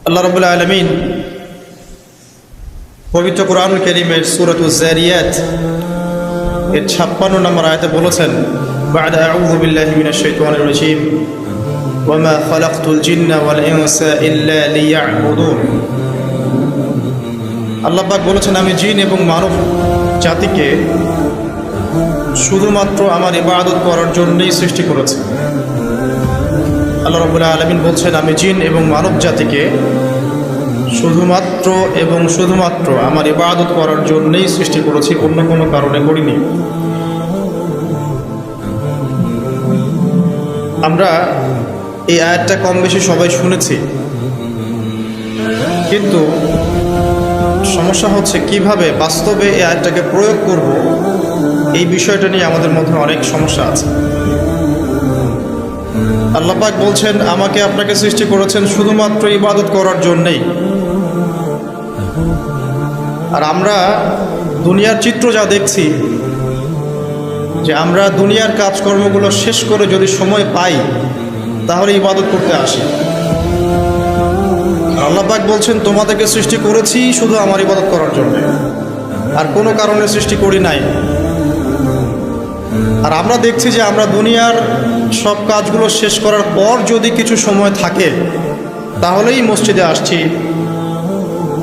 আল্লাহ রাব্বুল আলামিন পবিত্র কোরআনুল কারীমের সূরাতুজ যারিয়াত এর 56 নম্বর আয়াতে বলেছেন, বা'দা আউযু বিল্লাহি মিনাশ শাইতানির রাজীম ওয়া মা খালাকতুল জিন্না ওয়াল ইনসা ইল্লা লিয়া'বুদুন। আল্লাহ পাক বলেছেন, আমি জিন এবং মানব জাতিকে শুধুমাত্র আমার ইবাদত করার জন্যই সৃষ্টি করেছি। আল্লাহ রাব্বুল আলামিন বলছেন, আমি জিন এবং মানব জাতিকে শুধুমাত্র আমার ইবাদত করার জন্যই সৃষ্টি করেছি, অন্য কোনো কারণে করিনি। আমরা এই আয়াতটা কম বেশি সবাই শুনেছি, কিন্তু সমস্যা হচ্ছে কিভাবে বাস্তবে এই আয়াতটাকে প্রয়োগ করব, এই বিষয়টা নিয়ে আমাদের মধ্যে অনেক সমস্যা আছে। আল্লাহ পাক বলছেন, আমাকে আপনাকে সৃষ্টি করেছেন শুধুমাত্র ইবাদত করার জন্যেই। আর আমরা দুনিয়ার চিত্র যা দেখছি, যে আমরা দুনিয়ার কাজকর্মগুলো শেষ করে যদি সময় পাই তাহলে ইবাদত করতে আসি। আল্লাহ পাক বলছেন, তোমাদেরকে সৃষ্টি করেছি শুধু আমার ইবাদত করার জন্য, আর কোনো কারণে সৃষ্টি করি নাই। আর আমরা দেখছি যে আমরা দুনিয়ার সব কাজগুলো শেষ করার পর যদি কিছু সময় থাকে তাহলেই মসজিদে আসছি,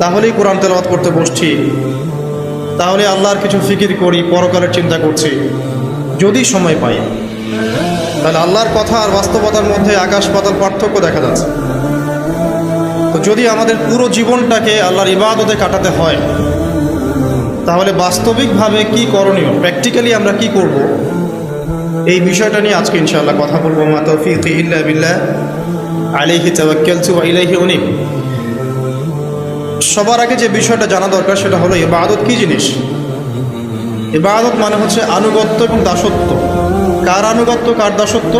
তাহলেই কোরআন তেলাওয়াত করতে বসছি, তাহলে আল্লাহর কিছু ফিকির করি, পরকালের চিন্তা করছি। যদি সময় পাই, তাহলে আল্লাহর কথা আর বাস্তবতার মধ্যে আকাশ পাতাল পার্থক্য দেখা যাচ্ছে। তো যদি আমাদের পুরো জীবনটাকে আল্লাহর ইবাদতে কাটাতে হয়, তাহলে বাস্তবিকভাবে কি করণীয়, প্র্যাকটিক্যালি আমরা কি করব, এই বিষয়টা নিয়ে আজকে ইনশাআল্লাহ কথা বলবো। মা তাওফীকি ইল্লা বিল্লাহ, আলাইহি তাওয়াক্কালতু ওয়া ইলাইহি উনীব। সবার আগে যে বিষয়টা জানা দরকার সেটা হলো ইবাদত কি জিনিস। ইবাদত মানে হচ্ছে আনুগত্য এবং দাসত্ব। কার আনুগত্য, কার দাসত্ব?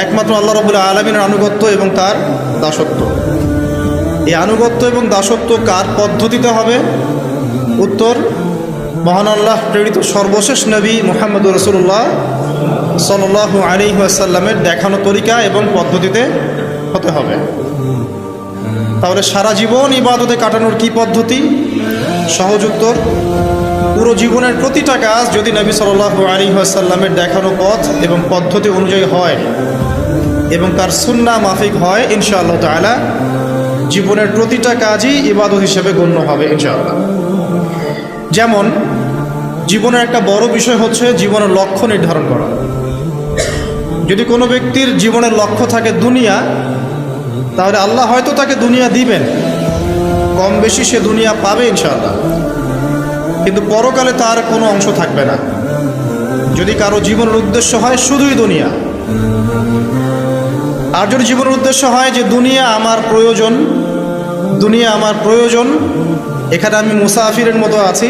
একমাত্র আল্লাহ রাব্বুল আলামিনের আনুগত্য এবং তার দাসত্ব। এই আনুগত্য এবং দাসত্ব কার পদ্ধতিতে হবে? উত্তর, মহান আল্লাহ প্রেরিত সর্বশেষ নবী মুহাম্মদুর রাসূলুল্লাহ সাল্লাল্লাহু আলাইহি ওয়াসাল্লামের দেখানো তরিকা এবং পদ্ধতিতে হতে হবে। তাহলে সারা জীবন ইবাদতে কাটানোর কি পদ্ধতি? সহজ উত্তর, পুরো জীবনের প্রতিটা কাজ যদি নবী সাল্লাল্লাহু আলাইহি ওয়াসাল্লামের দেখানো পথ এবং পদ্ধতি অনুযায়ী হয় এবং তার সুন্নাহ মাফিক হয়, ইনশাআল্লাহ তাআলা জীবনের প্রতিটা কাজই ইবাদত হিসেবে গণ্য হবে ইনশাআল্লাহ। যেমন জীবনের একটা বড় বিষয় হচ্ছে জীবনের লক্ষ্য নির্ধারণ করা। যদি কোনো ব্যক্তির জীবনের লক্ষ্য থাকে দুনিয়া, তাহলে আল্লাহ হয়তো তাকে দুনিয়া দিবেন, কম বেশি সে দুনিয়া পাবে ইনশাআল্লাহ, কিন্তু পরকালে তার কোনো অংশ থাকবে না। যদি কারো জীবনের উদ্দেশ্য হয় শুধুই দুনিয়া, আর যদি জীবনের উদ্দেশ্য হয় যে দুনিয়া আমার প্রয়োজন, এখানে আমি মুসাফিরের মতো আছি,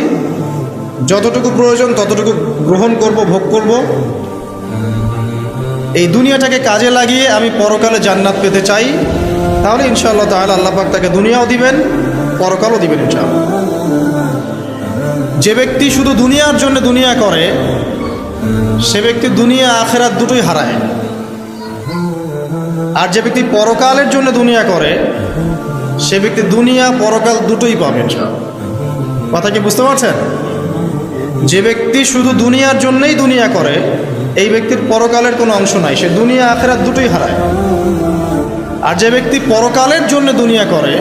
যতটুকু প্রয়োজন ততটুকু গ্রহণ করব, ভোগ করব, এই দুনিয়াটাকে কাজে লাগিয়ে আমি পরকালে জান্নাত পেতে চাই, তাহলে ইনশাআল্লাহ তাআলা আল্লাহ পাক তাকে দুনিয়াও দিবেন, পরকালও দিবেন ইনশাআল্লাহ। যে ব্যক্তি শুধু দুনিয়ার জন্য দুনিয়া করে, সে ব্যক্তি দুনিয়া আখিরাত দুটোই হারায়। আর যে ব্যক্তি পরকালের জন্য দুনিয়া করে, সে ব্যক্তি দুনিয়া পরকাল দুটোই পাবে ইনশাআল্লাহ। কথা কি বুঝতে পারছেন? যে ব্যক্তি শুধু দুনিয়ার জন্যই দুনিয়া করে, এই ব্যক্তির পরকালের কোনো অংশ নাই, সে দুনিয়া আখিরাত দুটোই হারায়। আর যে ব্যক্তি পরকালের জন্য দুনিয়া করে,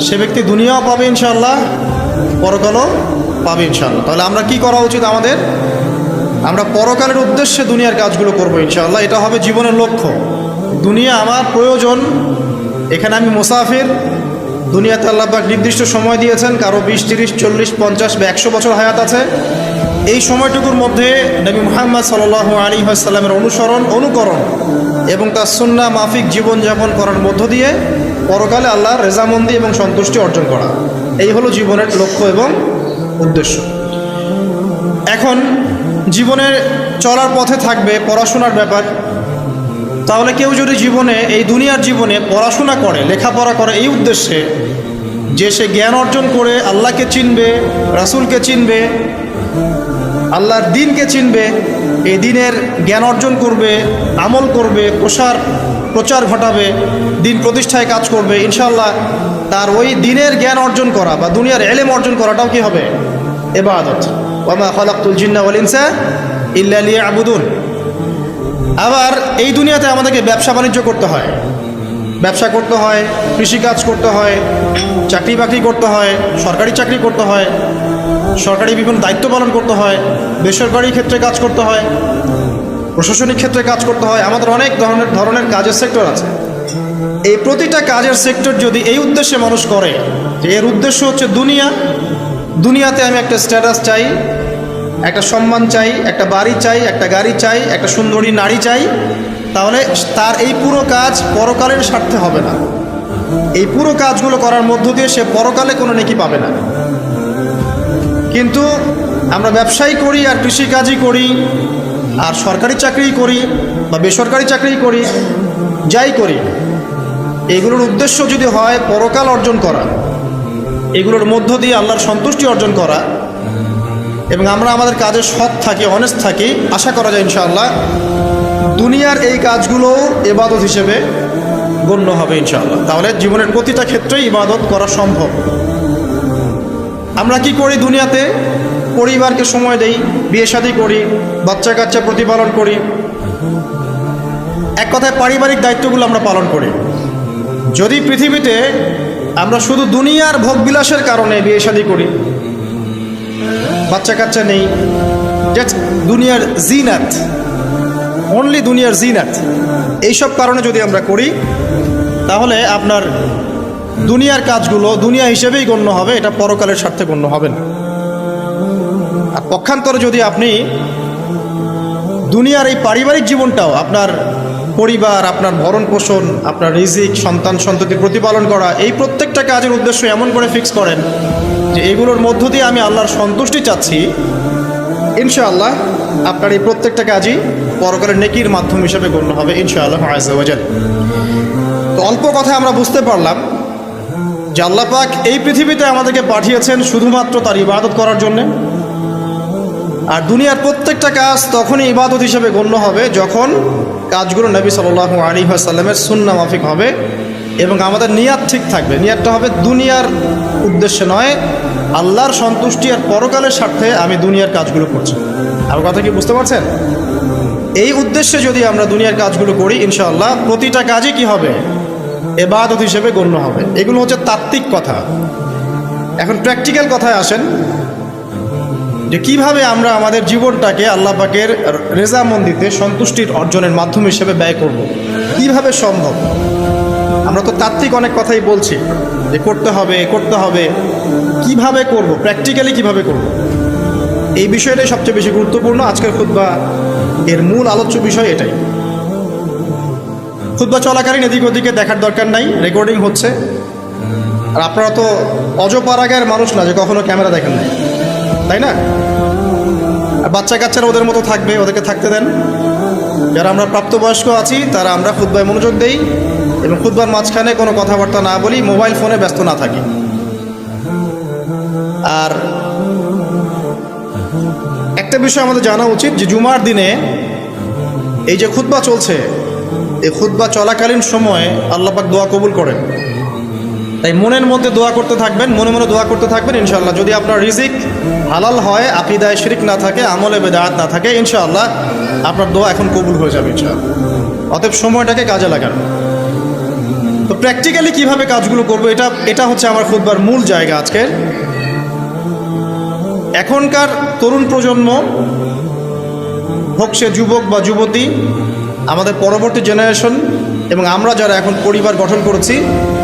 সে ব্যক্তি দুনিয়াও পাবে ইনশাআল্লাহ, পরকালও পাবে ইনশাআল্লাহ। তাহলে আমরা কি করা উচিত আমাদের? আমরা পরকালের উদ্দেশ্যে দুনিয়ার কাজগুলো করবো ইনশাআল্লাহ। এটা হবে জীবনের লক্ষ্য। দুনিয়া আমার প্রয়োজন, এখানে আমি মুসাফির। দুনিয়াতে আল্লাহ পাক নির্দিষ্ট সময় দিয়েছেন, কারো 20, 30, 40, 50 বা 100 বছর হায়াত আছে। এই সময়টুকুর মধ্যে নবী মুহাম্মদ সাল্লাল্লাহু আলাইহি ওয়াসাল্লামের অনুকরণ এবং তার সুন্নাহ মাফিক জীবনযাপন করার মধ্য দিয়ে পরকালে আল্লাহর রেজামন্দি এবং সন্তুষ্টি অর্জন করা, এই হলো জীবনের লক্ষ্য এবং উদ্দেশ্য। এখন জীবনের চলার পথে থাকবে পড়াশোনার ব্যাপার। তাহলে কেউ যদি জীবনে, এই দুনিয়ার জীবনে পড়াশোনা করে, লেখাপড়া করে এই উদ্দেশ্যে যে সে জ্ঞান অর্জন করে আল্লাহকে চিনবে, রাসূলকে চিনবে, আল্লাহর দ্বীনকে চিনবে, এই দ্বীনের জ্ঞান অর্জন করবে, আমল করবে, প্রসার প্রচার ঘটাবে, দিন প্রতিষ্ঠায় কাজ করবে, ইনশাআল্লাহ তার ওই দিনের জ্ঞান অর্জন করা বা দুনিয়ার এলেম অর্জন করাটাও কি হবে? ইবাদত। ওয়ামা খালাকতুল জিন্না ওয়াল ইনসা ইল্লা লিয়াবুদুন। আবার এই দুনিয়াতে আমাদেরকে ব্যবসা বাণিজ্য করতে হয়, ব্যবসা করতে হয়, কৃষিকাজ করতে হয়, চাকরি বাকরি করতে হয়, সরকারি চাকরি করতে হয়, সরকারি বিভিন্ন দায়িত্ব পালন করতে হয়, বেসরকারি ক্ষেত্রে কাজ করতে হয়, প্রশাসনিক ক্ষেত্রে কাজ করতে হয়। আমাদের অনেক ধরনের কাজের সেক্টর আছে। এই প্রতিটা কাজের সেক্টর যদি এই উদ্দেশ্যে মানুষ করে যে এর উদ্দেশ্য হচ্ছে দুনিয়াতে আমি একটা স্ট্যাটাস চাই, একটা সম্মান চাই, একটা বাড়ি চাই, একটা গাড়ি চাই, একটা সুন্দরী নারী চাই, তাহলে তার এই পুরো কাজ পরকালের স্বার্থে হবে না। এই পুরো কাজগুলো করার মধ্য দিয়ে সে পরকালে কোনো নেকি পাবে না। কিন্তু আমরা ব্যবসায়ী করি আর কৃষিকাজই করি আর সরকারি চাকরি করি বা বেসরকারি চাকরি করি, যাই করি, এগুলোর উদ্দেশ্য যদি হয় পরকাল অর্জন করা, এগুলোর মধ্য দিয়ে আল্লাহর সন্তুষ্টি অর্জন করা, এবং আমরা আমাদের কাজে সৎ থাকি, অনেস্ট থাকি, আশা করা যায় ইনশাআল্লাহ দুনিয়ার এই কাজগুলোও ইবাদত হিসেবে গণ্য হবে ইনশাআল্লাহ। তাহলে জীবনের প্রতিটা ক্ষেত্রেই ইবাদত করা সম্ভব। আমরা কি করি দুনিয়াতে? পরিবারকে সময় দেই, বিয়ে শাদী করি, বাচ্চা কাচ্চা প্রতিপালন করি, এক কথায় পারিবারিক দায়িত্বগুলো আমরা পালন করি। যদি পৃথিবীতে আমরা শুধু দুনিয়ার ভোগবিলাসের কারণে বিয়ে শাদী করি, বাচ্চা কাচ্চা নেই, জাস্ট দুনিয়ার জিনাত, অনলি দুনিয়ার জিনাত, এইসব কারণে যদি আমরা করি, তাহলে আপনার দুনিয়ার কাজগুলো দুনিয়া হিসেবেই গণ্য হবে, এটা পরকালের স্বার্থে গণ্য হবে না। আর পক্ষান্তরে যদি আপনি দুনিয়ার এই পারিবারিক জীবনটাও, আপনার পরিবার, আপনার ভরণ পোষণ, আপনার রিজিক, সন্তান সন্ততি প্রতিপালন করা, এই প্রত্যেকটা কাজের উদ্দেশ্য এমন করে ফিক্স করেন যে এগুলোর মধ্য দিয়ে আমি আল্লাহর সন্তুষ্টি চাচ্ছি, ইনশাআল্লাহ আপনার এই প্রত্যেকটা কাজই পরকালের নেকির মাধ্যম হিসেবে গণ্য হবে ইনশাআল্লাহ আযজা ওয়া জাল। তো অল্প কথায় আমরা বুঝতে পারলাম যে আল্লাহ পাক এই পৃথিবীতে আমাদেরকে পাঠিয়েছেন শুধুমাত্র তার ইবাদত করার জন্যে। আর দুনিয়ার প্রত্যেকটা কাজ তখনই ইবাদত হিসেবে গণ্য হবে যখন কাজগুলো নবী সাল্লাল্লাহু আলাইহি ওয়াসাল্লামের সুন্নাহ মাফিক হবে এবং আমাদের নিয়াত ঠিক থাকবে। নিয়াতটা হবে দুনিয়ার উদ্দেশ্যে নয়, আল্লাহর সন্তুষ্টি আর পরকালের স্বার্থে আমি দুনিয়ার কাজগুলো করছি। আমার কথা কি বুঝতে পারছেন? এই উদ্দেশ্যে যদি আমরা দুনিয়ার কাজগুলো করি, ইনশাআল্লাহ প্রতিটা কাজই কি হবে? ইবাদত হিসেবে গণ্য হবে। এগুলো হচ্ছে তাত্ত্বিক কথা। এখন প্র্যাকটিক্যাল কথায় আসেন যে কিভাবে আমরা আমাদের জীবনটাকে আল্লাহ পাকের রেজামন্দিতে সন্তুষ্টির অর্জনের মাধ্যম হিসেবে ব্যয় করব। কিভাবে সম্ভব? আমরা তো তাত্ত্বিক অনেক কথাই বলছি যে করতে হবে, কিভাবে করব, প্র্যাকটিক্যালি কিভাবে করব, এই বিষয়টাই সবচেয়ে বেশি গুরুত্বপূর্ণ। আজকের খুতবা এর মূল আলোচ্য বিষয় এটাই। খুতবা চলাকালীন এদিক ওদিকে দেখার দরকার নাই, রেকর্ডিং হচ্ছে। আর আপনারা তো অজপাড়াগার মানুষ না যে কখনো ক্যামেরা দেখেন নাই, তাই না? আর বাচ্চা কাচ্চারা ওদের মতো থাকবে, ওদেরকে থাকতে দেন। যারা আমরা প্রাপ্তবয়স্ক আছি তারা আমরা খুতবায় মনোযোগ দেই এবং খুতবার মাঝখানে কোনো কথাবার্তা না বলি, মোবাইল ফোনে ব্যস্ত না থাকি। আর একটা বিষয় আমাদের জানা উচিত যে জুমার দিনে এই যে খুতবা চলছে, এই খুতবা চলাকালীন সময়ে আল্লাহ পাক দোয়া কবুল করেন। তাই মনের মধ্যে দোয়া করতে থাকবেন, মনে মনে দোয়া করতে থাকবেন। ইনশাআল্লাহ যদি আপনার রিজিক হালাল হয়, আকীদায় শিরক না থাকে, আমলে বেদাত না থাকে, ইনশাআল্লাহ আপনার দোয়া এখন কবুল হয়ে যাবে ইনশাআল্লাহ। অতএব সময়টাকে কাজে লাগান। তো প্র্যাকটিক্যালি কিভাবে কাজগুলো করবো, এটা হচ্ছে আমার খুতবার মূল জায়গা আজকের। এখনকার তরুণ প্রজন্ম হোক সে যুবক বা যুবতী, আমাদের পরবর্তী জেনারেশন এবং আমরা যারা এখন পরিবার গঠন করেছি,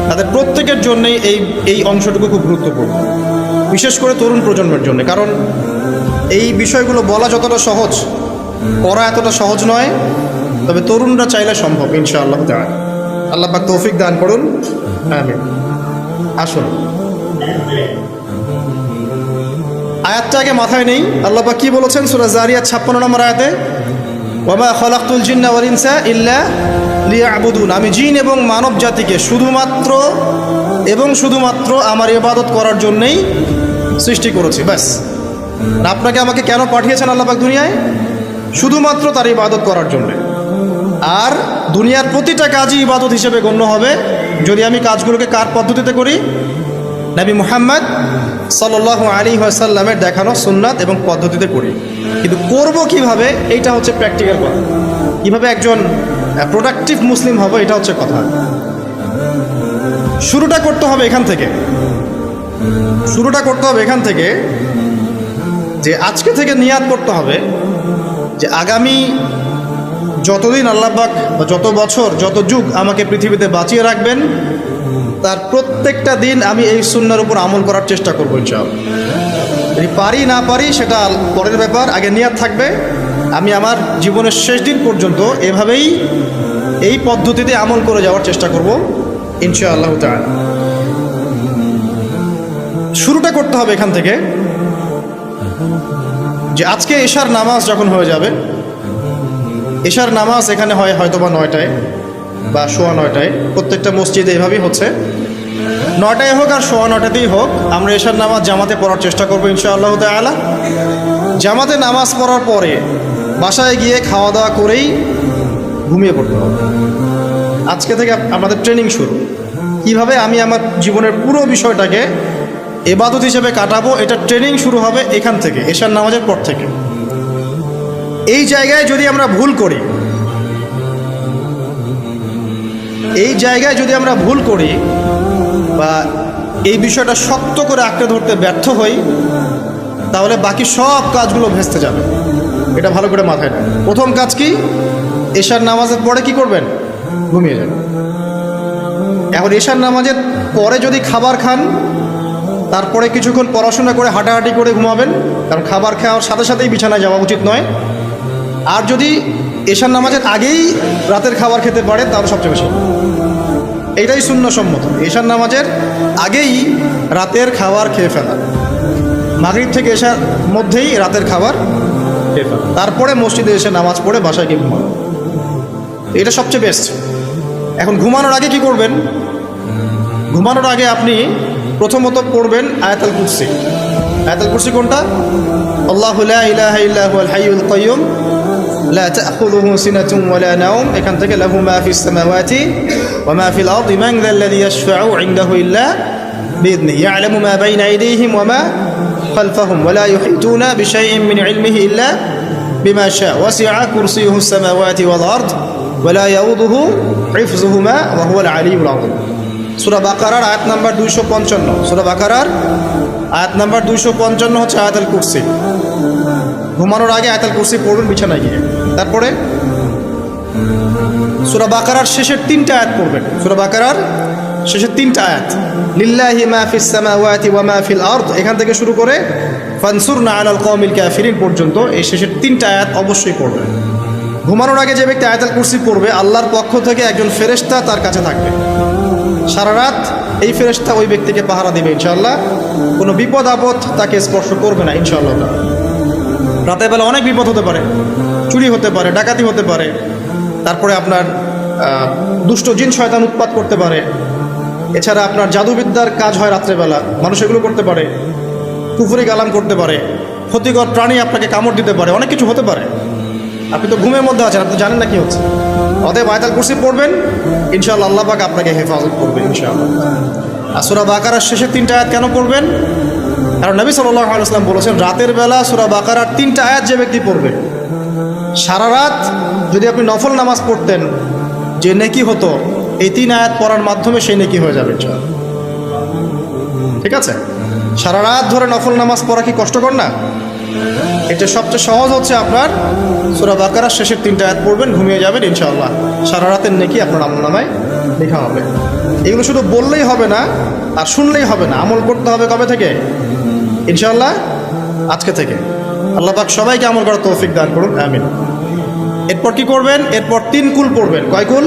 তাদের প্রত্যেকের জন্যই এই অংশটুকু খুব গুরুত্বপূর্ণ, বিশেষ করে তরুণ প্রজন্মের জন্য। কারণ এই বিষয়গুলো বলা যতটা সহজ, করা এতটা সহজ নয়। তবে তরুণরা চাইলে সম্ভব ইনশাআল্লাহ তাআলা। আল্লাহ পাক তৌফিক দান করুন, আমিন। আসুন আয়াতটা আগে মাথায় নেই। আল্লাহ পাক কি বলেছেন সূরা জারিয়াত 56 নম্বর আয়াতে? ওয়ামা খালাকতুল জিন্না ওয়াল ইনসা ইল্লা লিয়াবুদুন। আমি জিন এবং মানব জাতিকে শুধুমাত্র আমার ইবাদত করার জন্যই সৃষ্টি করেছি, ব্যাস। আপনাকে আমাকে কেন পাঠিয়েছেন আল্লাহ পাক দুনিয়ায়? শুধুমাত্র তার ইবাদত করার জন্য। আর দুনিয়ার প্রতিটা কাজই ইবাদত হিসেবে গণ্য হবে যদি আমি কাজগুলোকে কার পদ্ধতিতে করি? নবী মুহাম্মদ সাল্লাল্লাহু আলাইহি ওয়াসাল্লামের দেখানো সুন্নাত এবং পদ্ধতিতে করি। কিন্তু করব কিভাবে, এইটা হচ্ছে প্র্যাকটিক্যাল কথা। কিভাবে একজন প্রোডাক্টিভ মুসলিম হবে, এটা হচ্ছে কথা। শুরুটা করতে হবে এখান থেকে, যে আজকে থেকে নিয়াত করতে হবে যে আগামী যতদিন আল্লাহ পাক বা যত বছর যত যুগ আমাকে পৃথিবীতে বাঁচিয়ে রাখবেন, তার প্রত্যেকটা দিন আমি এই সুন্নাহর উপর আমল করার চেষ্টা করবো ইনশাআল্লাহ। যদি পারি না পারি সেটা পরের ব্যাপার, আগে নিয়াত থাকবে আমি আমার জীবনের শেষ দিন পর্যন্ত এভাবেই এই পদ্ধতিতে আমল করে যাওয়ার চেষ্টা করব ইনশাআল্লাহ তাআলা। শুরুটা করতে হবে এখান থেকে যে আজকে এশার নামাজ যখন হয়ে যাবে, এশার নামাজ এখানে হয় হয়তোবা 9টায় বা 9:15, প্রত্যেকটা মসজিদে এভাবেই হচ্ছে। 9টায় হোক আর 9:15তেই হোক, আমরা এশার নামাজ জামাতে পড়ার চেষ্টা করবো ইনশাআল্লাহ তাআলা। জামাতে নামাজ পড়ার পরে বাসায় গিয়ে খাওয়া দাওয়া করেই ঘুমিয়ে পড়তে হবে। আজকে থেকে আমাদের ট্রেনিং শুরু, কিভাবে আমি আমার জীবনের পুরো বিষয়টাকে ইবাদত হিসেবে কাটাবো, এটা ট্রেনিং শুরু হবে এখান থেকে, এশার নামাজের পর থেকে। এই জায়গায় যদি আমরা ভুল করি, বা এই বিষয়টা শক্ত করে আঁকড়ে ধরতে ব্যর্থ হই, তাহলে বাকি সব কাজগুলো ভেস্তে যাবে। এটা ভালো করে মাথায় রাখবেন। প্রথম কাজ কি? এশার নামাজের পরে কি করবেন? ঘুমিয়ে যাবেন। এখন এশার নামাজের পরে যদি খাবার খান, তারপরে কিছুক্ষণ পড়াশোনা করে হাঁটাহাঁটি করে ঘুমাবেন, কারণ খাবার খাওয়ার সাথে সাথেই বিছানায় যাওয়া উচিত নয়। আর যদি এশার নামাজের আগেই রাতের খাবার খেতে পারে তাহলে সবচেয়ে বেশি, এইটাই সুন্নাহসম্মত। এশার নামাজের আগেই রাতের খাবার খেয়ে ফেলা, মাগরিব থেকে এশার মধ্যেই রাতের খাবার খেয়ে ফেলা, তারপরে মসজিদে এসে নামাজ পড়ে বাসায় গিয়ে ঘুমানো, এটা সবচেয়ে বেস্ট। এখন ঘুমানোর আগে কি করবেন? ঘুমানোর আগে আপনি প্রথমত পড়বেন আয়াতুল কুরসি। আয়াতুল কুরসি কোনটা? আল্লাহু লা ইলাহা ইল্লা হুয়াল হাইয়ুল কাইয়্যুম লা তা'খুযুহু সিনাতুন ওয়া লা নাওম, এখান থেকে লাহু মা ফিস সামাওয়াতি ওয়া মা ফিল আরদি মান যাল্লাযী ইয়াশফা'ু ইনদাহু ইল্লা বিইذনিহি ইয়া'লামু মা বাইনা আইদিহিম ওয়া মা খালফাহুম ওয়া লা ইউহিতুনা বিশাইইন মিন ইলমিহি ইল্লা বিমা শা'a ওয়াসি'a কুরসিয়ুহুস সামাওয়াতি ওয়াল আরদ ওয়া লা ইয়াউদুহু হিফযুহুমা ওয়া হুয়াল আলিয়্যুল আযীম। সূরা বাকারার আয়াত নাম্বার 255। সূরা বাকারার আয়াত নাম্বার 255 হচ্ছে আয়াতুল কুরসি। ঘুমানোর আগে আয়াতুল কুরসি পড়ুন বিছানায় গিয়ে। তারপরে সূরা বাকারার শেষের 3টা আয়াত পড়বেন। সূরা বাকারার শেষের 3টা আয়াত, লিল্লাহি মা ফিস সামাওয়াতি ওয়া মা ফিল আরদ, এখান থেকে শুরু করে ফানসুরনা আলাল কওমিল কাফিরিন পর্যন্ত এই শেষের 3টা আয়াত অবশ্যই পড়বেন। ঘুমানোর আগে যে ব্যক্তি আয়াতুল কুরসি পড়বে, আল্লাহর পক্ষ থেকে একজন ফেরেশতা তার কাছে থাকবে সারা রাত। এই ফেরেশতা ওই ব্যক্তিকে পাহারা দেবে ইনশাআল্লাহ, কোনো বিপদ আপদ তাকে স্পর্শ করবে না ইনশাআল্লাহ। রাতের বেলা অনেক বিপদ হতে পারে, চুরি হতে পারে, ডাকাতি হতে পারে, তারপরে আপনার দুষ্ট জিন শয়তান উৎপাত করতে পারে, এছাড়া আপনার জাদুবিদ্যার কাজ হয় রাত্রেবেলা, মানুষ এগুলো করতে পারে, কুফরি কালাম করতে পারে, ক্ষতিকর প্রাণী আপনাকে কামড় দিতে পারে, অনেক কিছু হতে পারে। আপনি তো ঘুমের মধ্যে আছেন, আপনি জানেন না কি হচ্ছে। অতএব আয়াতুল কুরসি পড়বেন, ইনশাআল্লাহ আল্লাহ পাক আপনাকে হেফাজত করবেন ইনশাআল্লাহ। আর সূরা বাকারার শেষের 3টা আয়াত কেন পড়বেন? কারণ নবী সাল্লাল্লাহু আলাইহি ওয়াসাল্লাম বলেছেন, রাতের বেলা সূরা বাকারার 3টা আয়াত যে ব্যক্তি পড়বে, সারা রাত যদি আপনি নফল নামাজ পড়তেন যে নেকি হতো, এই 3 আয়াত পড়ার মাধ্যমে সেই নেকি হয়ে যাবে ইনশাআল্লাহ। ঠিক আছে? সারা রাত ধরে নফল নামাজ পড়া কি কষ্টকর না? এটা সবচেয়ে সহজ হচ্ছে আপনার সূরা বাকারার শেষের 3টা আয়াত পড়বেন, ঘুমিয়ে যাবেন ইনশাআল্লাহ, সারা রাতের নেকি আপনার আমলনামায় লেখা হবে। এগুলো শুধু বললেই হবে না আর শুনলেই হবে না, আমল করতে হবে কবে থেকে? ইনশাআল্লাহ আজকে থেকে। আল্লাহ পাক সবাইকে আমল করার তৌফিক দান করুন, আমিন। এরপর কি করবেন? এরপর 3 কুল পড়বেন। কয় কুল?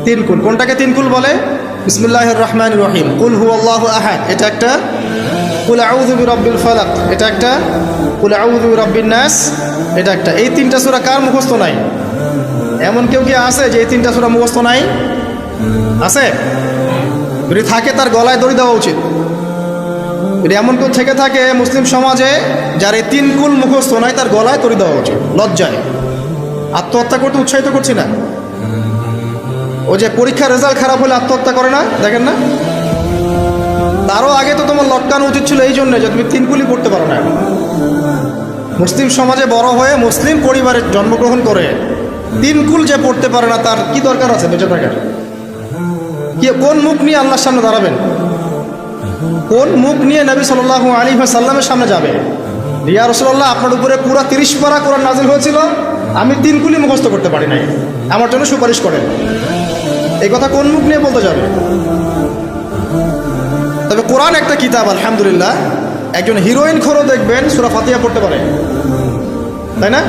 3 কুল। কোনটাকে 3 কুল বলে? বিসমিল্লাহির রহমানির রহিম, কুল হুয়াল্লাহু আহাদ এটা একটা, কুল আউযু বিরাব্বিল ফালাক এটা একটা, কুল আউযু বিরাব্বিন নাস এটা একটা। এই 3টা সূরা কার মুখস্থ নাই? এমন কেউ কি আছে যে এই 3টা সূরা মুখস্থ নাই? আছে? যদি থাকে তার গলায় দড়ি দেওয়া উচিত। যদি এমন কেউ থেকে থাকে মুসলিম সমাজে যার এই 3 কুল মুখস্থ নাই, তার গলায় দড়ি দেওয়া উচিত, লজ্জায়। আত্মহত্যা করতে উৎসাহিত করছি না, ও যে পরীক্ষার রেজাল্ট খারাপ হলে আত্মহত্যা করে না, দেখেন না? তারও আগে তো তোমার লটকানো উচিত ছিল এই জন্য যে তুমি 3 কুলি পড়তে পারো না। এখন মুসলিম সমাজে বড় হয়ে মুসলিম পরিবারে জন্মগ্রহণ করে 3 কুল যে পড়তে পারে না, তার কি দরকার আছে বেঁচে থাকার? কোন মুখ নিয়ে আল্লাহর সামনে দাঁড়াবেন? কোন মুখ নিয়ে নবী সাল্লাল্লাহু আলাইহি ওয়াসাল্লামের সামনে যাবে? ইয়া রাসূলুল্লাহ, আপনার উপরে পুরো 30 পারা কোরআন নাযিল হয়েছিল, আমি 3 কুলি মুখস্থ করতে পারি নাই, আমার জন্য সুপারিশ করেন। এই কথা কোন মুখ নিয়ে বলতে যাবে? তবে কোরআন একটা কিতাব, আলহামদুলিল্লাহ। একজন হিরোইন খোরও দেখবেন সূরা ফাতিহা পড়তে পারে, তাই না?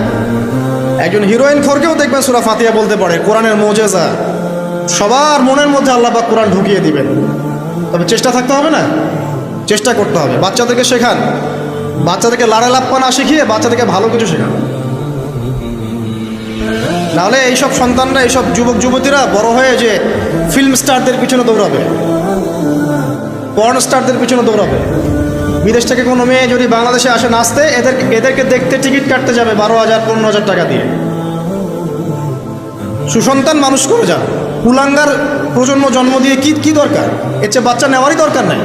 একজন হিরোইন খোরকেও দেখবেন সূরা ফাতিহা বলতে পারে। কোরআনের মুজিজা, সবার মনের মধ্যে আল্লাহ পাক কোরআন ঢুকিয়ে দিবেন। তবে চেষ্টা থাকতে হবে না, চেষ্টা করতে হবে। বাচ্চাদেরকে শেখান, বাচ্চাদেরকে লাড়া লাপ্পানা শিখিয়ে বাচ্চাদেরকে ভালো কিছু শেখান। নাহলে এইসব সন্তানরা, এইসব যুবক যুবতীরা বড় হয়ে যে ফিল্ম স্টারদের পিছনে দৌড়াবে, পর্ন স্টারদের পিছনে দৌড়াবে। বিদেশ থেকে কোনো মেয়ে যদি বাংলাদেশে আসে নাচতে, এদেরকে দেখতে টিকিট কাটতে যাবে 12,000 15,000 টাকা দিয়ে। সুসন্তান মানুষ করে যান, কুলাঙ্গার প্রজন্ম জন্ম দিয়ে কি দরকার? এর চেয়ে বাচ্চা নেওয়ারই দরকার নাই।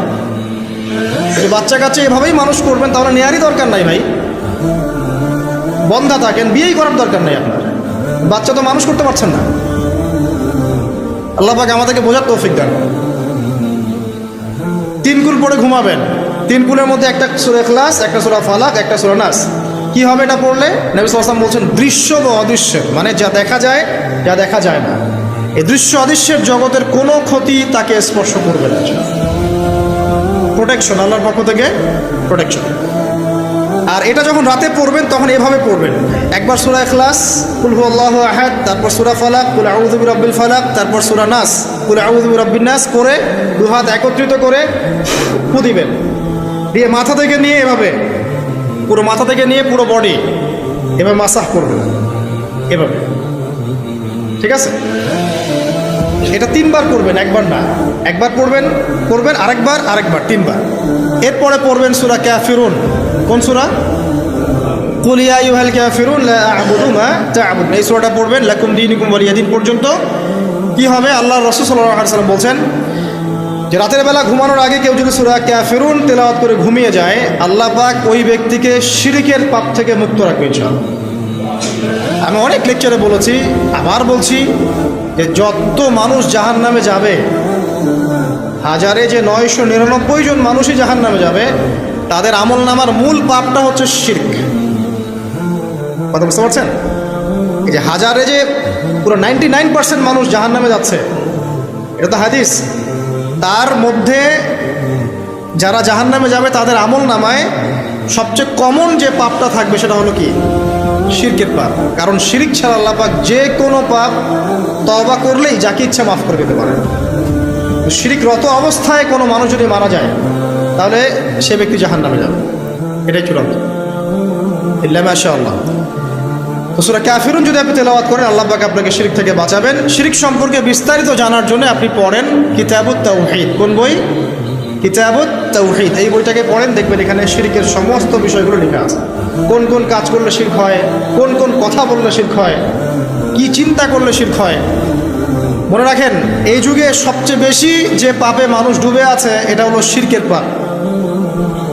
যদি বাচ্চা কাচ্চা এভাবেই মানুষ করবেন তাহলে নেওয়ারই দরকার নাই ভাই। বন্ধা থাকেন, বিয়েই করার দরকার নাই আপনার। বাচ্চা তো মানুষ করতে পারছেন না। আল্লাহ পাক আমাদেরকে বোঝার তৌফিক দেন। 3 কুল পড়ে ঘুমাবেন। 3 কুলের মধ্যে একটা সূরা ইখলাস, একটা সূরা ফালাক, একটা সূরা নাস। কি হবে এটা পড়লে? নবী সাল্লাল্লাহু আলাইহি ওয়াসাল্লাম বলছেন দৃশ্য বা অদৃশ্য, মানে যা দেখা যায় যা দেখা যায় না, এই দৃশ্য অদৃশ্যের জগতের কোনো ক্ষতি তাকে স্পর্শ করবে না। প্রোটেকশন, আল্লাহর পক্ষ থেকে প্রোটেকশন। আর এটা যখন রাতে পড়বেন তখন এভাবে পড়বেন। একবার সূরা ইখলাস, কুল হুয়াল্লাহু আহাদ, তারপর সূরা ফালাক, কুল আউযু বিরাব্বিল ফালাক, তারপর সূরা নাস, কুল আউযু বিরাব্বিন নাস করে 2 হাত একত্রিত করে ফু দিবেন। দিয়ে মাথা থেকে নিয়ে এভাবে, পুরো মাথা থেকে নিয়ে পুরো বডি এভাবে মাসাহ করবেন, এভাবে। ঠিক আছে? এটা 3 বার করবেন, একবার না। একবার করবেন, আরেকবার, 3 বার। এরপরে পড়বেন সূরা কাফিরুন। কোন সূরা? কুল ইয়া আইয়ুহাল কাফিরুন লা আ'বুদু মা তা'বুদুন। এই সূরাটা পড়বেন লাকুম দীনুকুম ওয়ালিয়া দিন পর্যন্ত। কি হবে? আল্লাহর রাসূল সাল্লাল্লাহু আলাইহি ওয়াসাল্লাম বলছেন যে রাতের বেলা ঘুমানোর আগে কেউ যদি সূরা কাফিরুন তেলাওয়াত করে ঘুমিয়ে যায়, আল্লাহ পাক ওই ব্যক্তিকে শিরকের পাপ থেকে মুক্ত রাখবে ইনশাআল্লাহ। আমি অনেক লেকচারে বলেছি, আবার বলছি যে যত মানুষ জাহান্নামে যাবে, হাজারে যে 999 জন মানুষই জাহান্নামে যাবে, তাদের আমলনামার মূল পাপটা হচ্ছে শিরক। কথা বুঝতে পারছেন? এই যে হাজারে যে পুরো 99% মানুষ জাহান্নামে যাচ্ছে, এটা তো হাদিস। তার মধ্যে যারা জাহান্নামে যাবে তাদের আমলনামায় সবচেয়ে কমন যে পাপটা থাকবে সেটা হলো কি? শিরকের পাপ। কারণ শিরক ছাড়া আল্লাহ পাক যে কোনো পাপ তওবা করলেই যাকে ইচ্ছা মাফ করে দিতে পারে। শিরকরত অবস্থায় কোনো মানুষ যদি মারা যায় তাহলে সে ব্যক্তি জাহান্নামে যাবে, এটাই চূড়ান্ত। ইল্লা মাশাআল্লাহ। তো সূরা কাফিরুন যদি আপনি তেলাওয়াত করেন, আল্লাহ পাক আপনাকে শিরক থেকে বাঁচাবেন। শিরক সম্পর্কে বিস্তারিত জানার জন্য আপনি পড়েন কিতাবুত তাওহীদ। কোন বই? কিতাবুত তাওহীদ। এই বইটাকে পড়েন, দেখবেন এখানে শিরকের সমস্ত বিষয়গুলো লেখা আছে। কোন কোন কাজ করলে শিরক হয়, কোন কোন কথা বললে শিরক হয়, কি চিন্তা করলে শিরক হয়। মনে রাখেন, এই যুগে সবচেয়ে বেশি যে পাপে মানুষ ডুবে আছে এটা হলো শিরকের পাপ।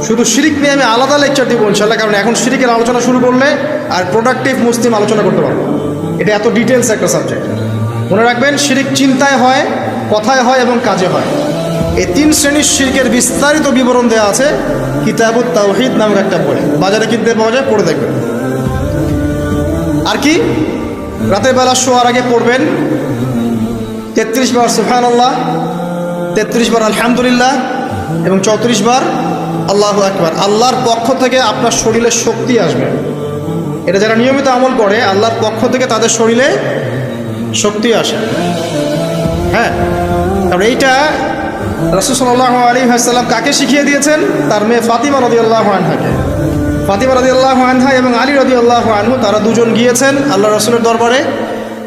শুধু শিরক নিয়ে আমি আলাদা লেকচার দিব ইনশাআল্লাহ, কারণ এখন শিরকের আলোচনা শুরু করলে আর প্রোডাক্টিভ মুসলিম আলোচনা করতে পারবো। এটা এত ডিটেলস একটা সাবজেক্ট। মনে রাখবেন, শিরক চিন্তায় হয়, কথায় হয় এবং কাজে হয়। এই 3 শ্রেণীর শিরকের বিস্তারিত বিবরণ দেওয়া আছে কিতাবুত তাওহীদ নামক একটা বই। বাজারে কিনতে পাওয়া যায়, পড়ে দেখবেন। আর কি? রাতের বেলা শোয়ার আগে পড়বেন 33 বার সুবহানাল্লাহ, 33 বার আলহামদুলিল্লাহ এবং 34 বার আল্লাহু আকবার। আল্লাহর পক্ষ থেকে আপনার শরীরে শক্তি আসবে। এটা যারা নিয়মিত আমল করে, আল্লাহর পক্ষ থেকে তাদের শরীরে শক্তি আসে। হ্যাঁ, কারণ এইটা রাসূল সাল্লাল্লাহু আলাইহি ওয়াসাল্লাম কাকে শিখিয়ে দিয়েছেন? তার মেয়ে ফাতিমা রাদিয়াল্লাহু আনহাকে। ফাতিমা রাদিয়াল্লাহু আনহা এবং আলী রাদিয়াল্লাহু আনহু, তারা দুজন গিয়েছেন আল্লাহ রাসূলের দরবারে।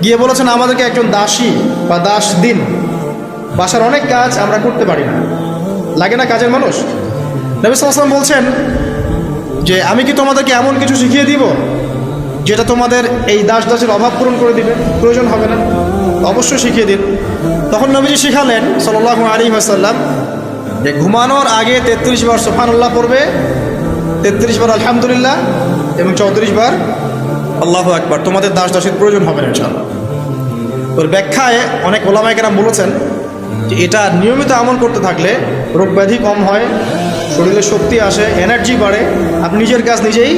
গিয়ে বলেছেন, আমাদেরকে একজন দাসী বা দাস দিন। বাসার অনেক কাজ আমরা করতে পারি না, লাগে না কাজের মানুষ। নবী সাল্লাল্লাহু আলাইহি ওয়াসাল্লাম বলছেন যে আমি কি তোমাদেরকে এমন কিছু শিখিয়ে দিব যেটা তোমাদের এই দাস দাসের অভাব পূরণ করে দিবে, প্রয়োজন হবে না? অবশ্যই শিখিয়ে দিন। তখন নবীজি শিখালেন সাল্লাল্লাহু আলাইহি ওয়াসাল্লাম যে ঘুমানোর আগে 33 বার সুবহানাল্লাহ পড়বে, 33 বার আলহামদুলিল্লাহ এবং 34 বার আল্লাহু আকবার। তোমাদের দাস দাসীর প্রয়োজন হবে না ইনশাআল্লাহ। ওর ব্যাখ্যায় অনেক ওলামায়ে কেরাম বলেছেন যে এটা নিয়মিত আমল করতে থাকলে রোগ ব্যাধি কম হয়, শরীরে শক্তি আসে, এনার্জি বাড়ে, আপনি নিজের কাজ নিজেই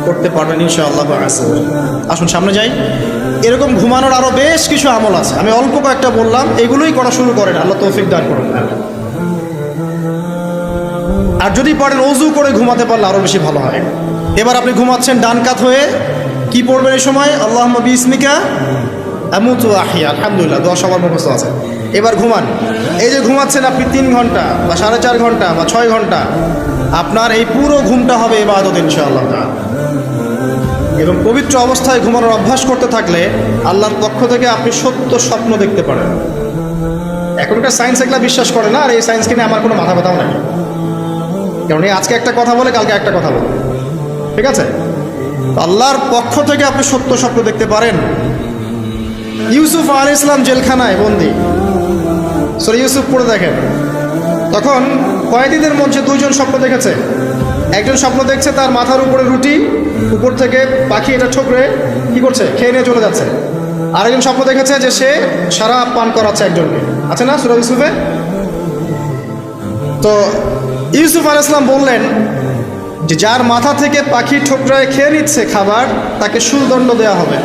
করতে পারবেন ইনশাআল্লাহ। আসুন সামনে যাই। এরকম ঘুমানোর আরও বেশ কিছু আমল আছে, আমি অল্প কয়েকটা বললাম, এগুলোই করা শুরু করেন, আল্লাহ তৌফিক দান করুন। আর যদি পারেন ওযু করে ঘুমাতে পারলে আরও বেশি ভালো হয়। এবার আপনি ঘুমাচ্ছেন ডান কাত হয়ে, কি পড়বেন এই সময়? আল্লাহুম্মা বিসমিকা আমুতু ওয়া আহইয়া, আলহামদুলিল্লাহ, দোয়া সবার মুখস্থ আছে। এবার ঘুমান। এই যে ঘুমাচ্ছেন আপনি 3 ঘন্টা বা 4.5 ঘন্টা বা 6 ঘন্টা, আপনার এই পুরো ঘুমটা হবে ইবাদত ইনশাআল্লাহ। এবং পবিত্র অবস্থায় ঘুমানোর অভ্যাস করতে থাকলে আল্লাহর পক্ষ থেকে আপনি সত্য স্বপ্ন দেখতে পারেন। এখনকার সায়েন্স এগুলা বিশ্বাস করে না, আর এই সায়েন্সকে নিয়ে আমার কোনো মাথা ব্যথাও নাই, কারণ এই আজকে একটা কথা বলে কালকে একটা কথা বলে, ঠিক আছে? আল্লাহর পক্ষ থেকে আপনি সত্য স্বপ্ন দেখতে পারেন। ইউসুফ আলাইহিস সালাম জেলখানায় বন্দী, সূরা ইউসুফ পড়ে দেখেন। তখন কয়েদিদের মধ্যে 2 জন স্বপ্ন দেখেছে। একজন স্বপ্ন দেখছে তার মাথার উপরে রুটি, উপর থেকে পাখি এটা ঠোকরে কি করছে, খেয়ে নিয়ে চলে যাচ্ছে। আরেকজন স্বপ্ন দেখেছে যে সে শরাব পান করাচ্ছে একজনকে, আছে না সূরা ইউসুফে? তো ইউসুফ আলাইহিস সালাম বললেন যে যার মাথা থেকে পাখি ঠোকরায় খেয়ে নিচ্ছে খাবার, তাকে শুলদণ্ড দেওয়া হবে,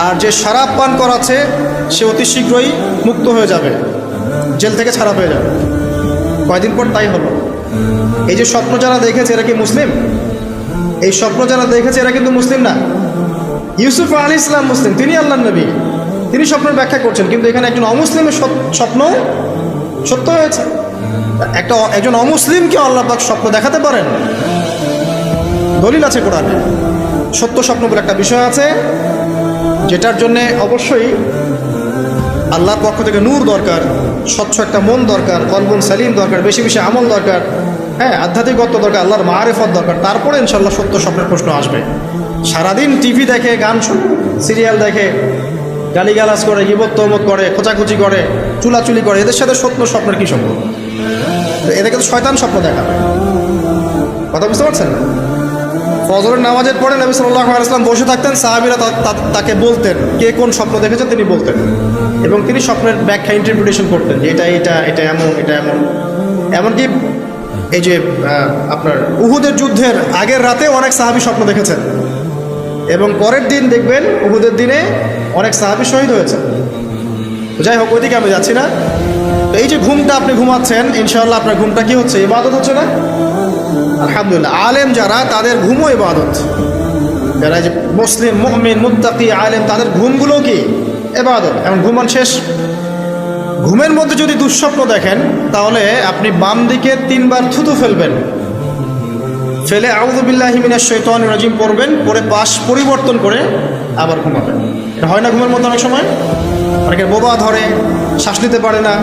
আর যে শরাব পান করাচ্ছে সে অতি শীঘ্রই মুক্ত হয়ে যাবে, জেল থেকে ছাড়া পেয়ে যাবে। কয়দিন পর তাই হলো। এই যে স্বপ্ন যারা দেখেছে এরা কি মুসলিম? এই স্বপ্ন যারা দেখেছে এরা কিন্তু মুসলিম না। ইউসুফ আলাইহিস সালাম মুসলিম, তিনি আল্লাহর নবী, তিনি স্বপ্নের ব্যাখ্যা করছেন, কিন্তু এখানে একজন অমুসলিমের স্বপ্ন সত্য হয়েছে। একজন অমুসলিমকে আল্লাহ পাক স্বপ্ন দেখাতে পারেন, দলিল আছে কোরআনে। সত্য স্বপ্ন বলে একটা বিষয় আছে, যেটার জন্যে অবশ্যই আল্লাহর পক্ষ থেকে নূর দরকার, স্বচ্ছ একটা মন দরকার, কলবুন সালিম দরকার, বেশি বেশি আমল দরকার, হ্যাঁ, আধ্যাত্মিকত্ব দরকার, আল্লাহর মারিফত দরকার, তারপরে ইনশাআল্লাহ সত্য স্বপ্নের প্রশ্ন আসবে। সারাদিন টিভি দেখে, গান সিরিয়াল দেখে, গালিগালাজ করে, গীবত তহমত করে, খোঁচাখুচি করে, চুলাচুলি করে, এদের সাথে সত্য স্বপ্নের কী সম্পর্ক? এদেরকে তো শয়তান স্বপ্ন দেখাবে। কথা বুঝতে পারছেন না? ফজরের নামাজের পরে নবী সাল্লাল্লাহু আলাইহি ওয়াসাল্লাম বসে থাকতেন, সাহাবীরা তাকে বলতেন কে কোন স্বপ্ন দেখেছেন, তিনি বলতেন, এবং তিনি স্বপ্নের ব্যাখ্যা ইন্টারপ্রিটেশন করতেন যে এটা এটা এটা এমন, এটা এমন। এমনকি এই যে আপনার উহুদের যুদ্ধের আগের রাতে অনেক সাহাবী স্বপ্ন দেখেছেন, এবং পরের দিন দেখবেন উহুদের দিনে অনেক সাহাবী শহীদ হয়েছে। যাই হোক, ওইদিকে আমি যাচ্ছি না। তো এই যে ঘুমটা আপনি ঘুমাচ্ছেন, ইনশাআল্লাহ আপনার ঘুমটা কি হচ্ছে? ইবাদত হচ্ছে না? আলহামদুলিল্লাহ। আলেম যারা, তাদের ঘুমও ইবাদত। যারা যে মুসলিম, মুমিন, মুত্তাকি, আলেম, তাদের ঘুমগুলো কি ইবাদত। এখন ঘুমান শেষ, ঘুমের মধ্যে যদি দুঃস্বপ্ন দেখেন, তাহলে আপনি বাম দিকে 3 বার থুতু ফেলবেন, ফেলে আউযু বিল্লাহি মিনাশ শাইতানির রাজিম পড়বেন, পরে পাশ পরিবর্তন করে আবার ঘুমাবেন। এটা হয় না ঘুমের মধ্যে অনেক সময়? অনেকের বোবা ধরে, শ্বাস নিতে পারে না।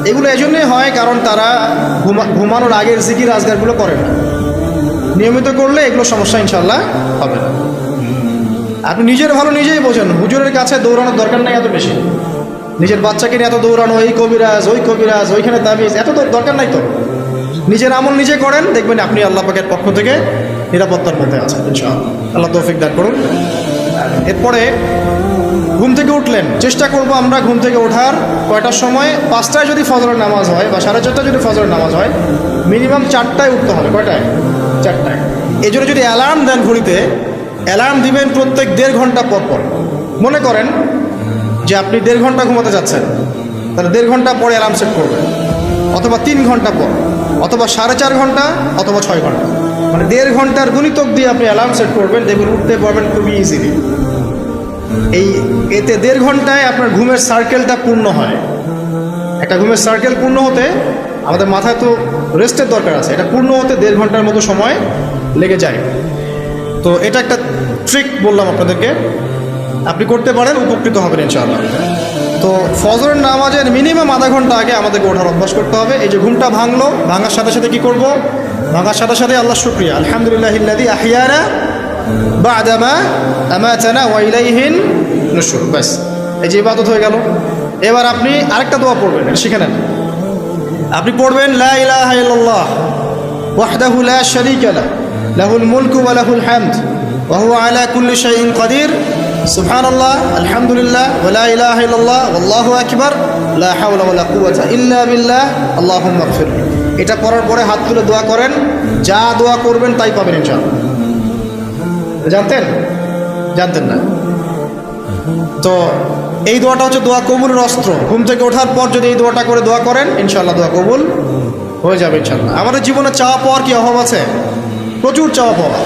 এগুলো এজন্যই হয় কারণ তারা ঘুমানোর আগের জিকির আজগারগুলো করে না। নিয়মিত করলে এগুলো সমস্যা ইনশাআল্লাহ হবে না। আপনি নিজের ভালো নিজেই বোঝেন, হুজুরের কাছে দৌড়ানোর দরকার নাই এত বেশি। নিজের বাচ্চাকে নিয়ে এত দৌড়ানো, এই কবিরাজ ওই কবিরাজ, ওইখানে তাবিজ, এত দরকার নাই তো। নিজের আমল নিজে করেন, দেখবেন আপনি আল্লাহ পাকের পক্ষ থেকে নিরাপত্তার মধ্যে আছেন ইনশাআল্লাহ। আল্লাহ তৌফিক দান করুন। এরপরে ঘুম থেকে উঠলেন, চেষ্টা করব আমরা ঘুম থেকে ওঠার কয়টার সময়? 5টায় যদি ফজরের নামাজ হয় বা 4:30টায় যদি ফজরের নামাজ হয়, মিনিমাম 4টায় উঠতে হবে। কয়টায়? 4টায়। এই জন্য যদি অ্যালার্ম দেন ঘড়িতে, অ্যালার্ম দিবেন প্রত্যেক 1.5 ঘন্টা পর পর। মনে করেন যে আপনি 1.5 ঘন্টা ঘুমাতে যাচ্ছেন, তাহলে 1.5 ঘন্টা পরে অ্যালার্ম সেট করবেন, অথবা 3 ঘন্টা পর, অথবা 4.5 ঘন্টা, অথবা 6 ঘন্টা। মানে 1.5 ঘন্টার গুণিতক দিয়ে আপনি অ্যালার্ম সেট করবেন, দেখবেন উঠতে পারবেন খুবই ইজিলি। এতে 1.5 ঘন্টায় আপনার ঘুমের সার্কেলটা পূর্ণ হয়। একটা ঘুমের সার্কেল পূর্ণ হতে আমাদের মাথায় তো রেস্টের দরকার আছে, এটা পূর্ণ হতে 1.5 ঘন্টার মতো সময় লেগে যায়। তো এটা একটা ট্রিক বললাম আপনাদেরকে, আপনি করতে পারেন, উপকৃত হবেন ইনশাআল্লাহ। তো ফজরের নামাজের মিনিমাম আধা ঘন্টা আগে আমাদেরকে ওঠার অভ্যাস করতে হবে। এই যে ঘুমটা ভাঙলো, ভাঙার সাথে সাথে কি করব? ভাঙার সাথে সাথে আল্লাহ শুকরিয়া, আলহামদুলিল্লাহিল্লাযী আহইয়ানা বা'দা মা আমাতানা ওয়া ইলাইহিন নুশুর। ব্যাস, এই যে ইবাদত হয়ে গেল। এবার আপনি আরেকটা দোয়া পড়বেন, এটা শিখে নেন। আপনি পড়বেন লা ইলাহা ইল্লাল্লাহ ওয়াহদাহু লা শারীকা লাহু লাহুল মুলকু ওয়া লাহুল হামদ ওয়া হুয়া আলা কুল্লি শাইইন কাদির সুবহানাল্লাহ আলহামদুলিল্লাহ ওয়া লা ইলাহা ইল্লাল্লাহ ওয়াল্লাহু আকবার লা হাওলা ওয়া লা কুওয়াতা ইল্লা বিল্লাহ আল্লাহুম্মা ইগফিরলি। এটা পড়ার পরে হাত তুলে দোয়া করেন, যা দোয়া করবেন তাই পাবেন ইনশাআল্লাহ। জানতেন? জানতেন না? তো এই দোয়াটা হচ্ছে দোয়া কবুলের অস্ত্র। ঘুম থেকে ওঠার পর যদি এই দোয়াটা করে দোয়া করেন ইনশাআল্লাহ দোয়া কবুল হয়ে যাবে ইনশাআল্লাহ। আমাদের জীবনে চাওয়া পাওয়ার কি অভাব আছে? প্রচুর চাওয়া পাওয়া।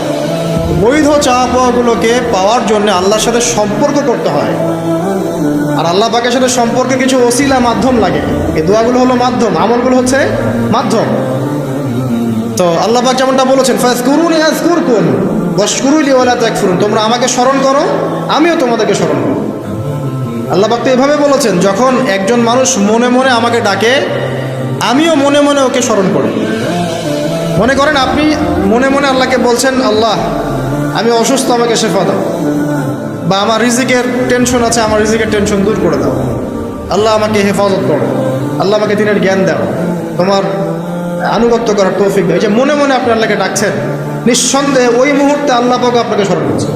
বৈধ চাওয়া পাওয়াগুলোকে পাওয়ার জন্য আল্লাহর সাথে সম্পর্ক করতে হয়, আর আল্লাহ পাকের সাথে সম্পর্কে কিছু ওসিলা মাধ্যম লাগে। এই দোয়াগুলো হলো মাধ্যম, আমলগুলো হচ্ছে মাধ্যম। তো আল্লাহ পাক যেমনটা বলেছেন ফাযকুরুনি আযকুরকুম ওয়াশকুরুলি ওয়ালা তাকফুরুন, তোমরা আমাকে স্মরণ করো আমিও তোমাদেরকে স্মরণ করব। আল্লাহ পাক তো এভাবে বলেছেন, যখন একজন মানুষ মনে মনে আমাকে ডাকে আমিও মনে মনে ওকে স্মরণ করি। মনে করেন আপনি মনে মনে আল্লাহকে বলছেন, আল্লাহ আমি অসুস্থ, আমাকে শেফা দাও, বা আমার রিজিকের টেনশন আছে, আমার রিজিকের টেনশন দূর করে দাও, আল্লাহ আমাকে হেফাজত করো, আল্লাহ আমাকে দিনের জ্ঞান দাও, তোমার আনুগত্য করার তৌফিক দাও। এই যে মনে মনে আপনি আল্লাহকে ডাকছেন, নিঃসন্দেহে ওই মুহূর্তে আল্লাহ পাক আপনাকে স্মরণ করছে।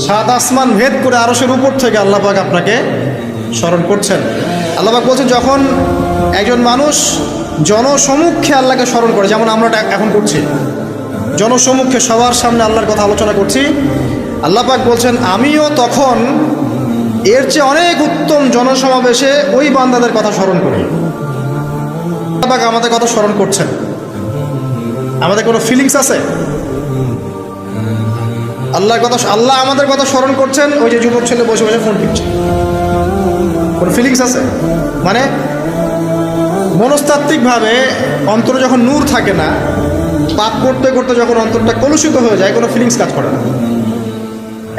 সাত আসমান ভেদ করে আরশের উপর থেকে আল্লাহ পাক আপনাকে স্মরণ করছেন। আল্লাহ পাক বলছেন, যখন একজন মানুষ জনসমুখে আল্লাহকে স্মরণ করে, যেমন আমরা এখন করছি, জনসমুখে সবার সামনে আল্লাহর কথা আলোচনা করছি, আল্লাহ পাক বলছেন আমিও তখন এর চেয়ে অনেক উত্তম জনসমাবেশে ওই বান্দাদের কথা স্মরণ করি। আল্লাহ পাক আমাদের কথা স্মরণ করছেন। আমাদের কোনো ফিলিংস আছে? আল্লাহ আমাদের কথা স্মরণ করছেন, ওই যে যুবক ছেলে বসে বসে ফোন টিপছে, কোনো ফিলিংস আছে? মানে মনস্তাত্ত্বিকভাবে অন্তরে যখন নূর থাকে না, পাপ করতে করতে যখন অন্তরটা কলুষিত হয়ে যায়, কোনো ফিলিংস কাজ করে না।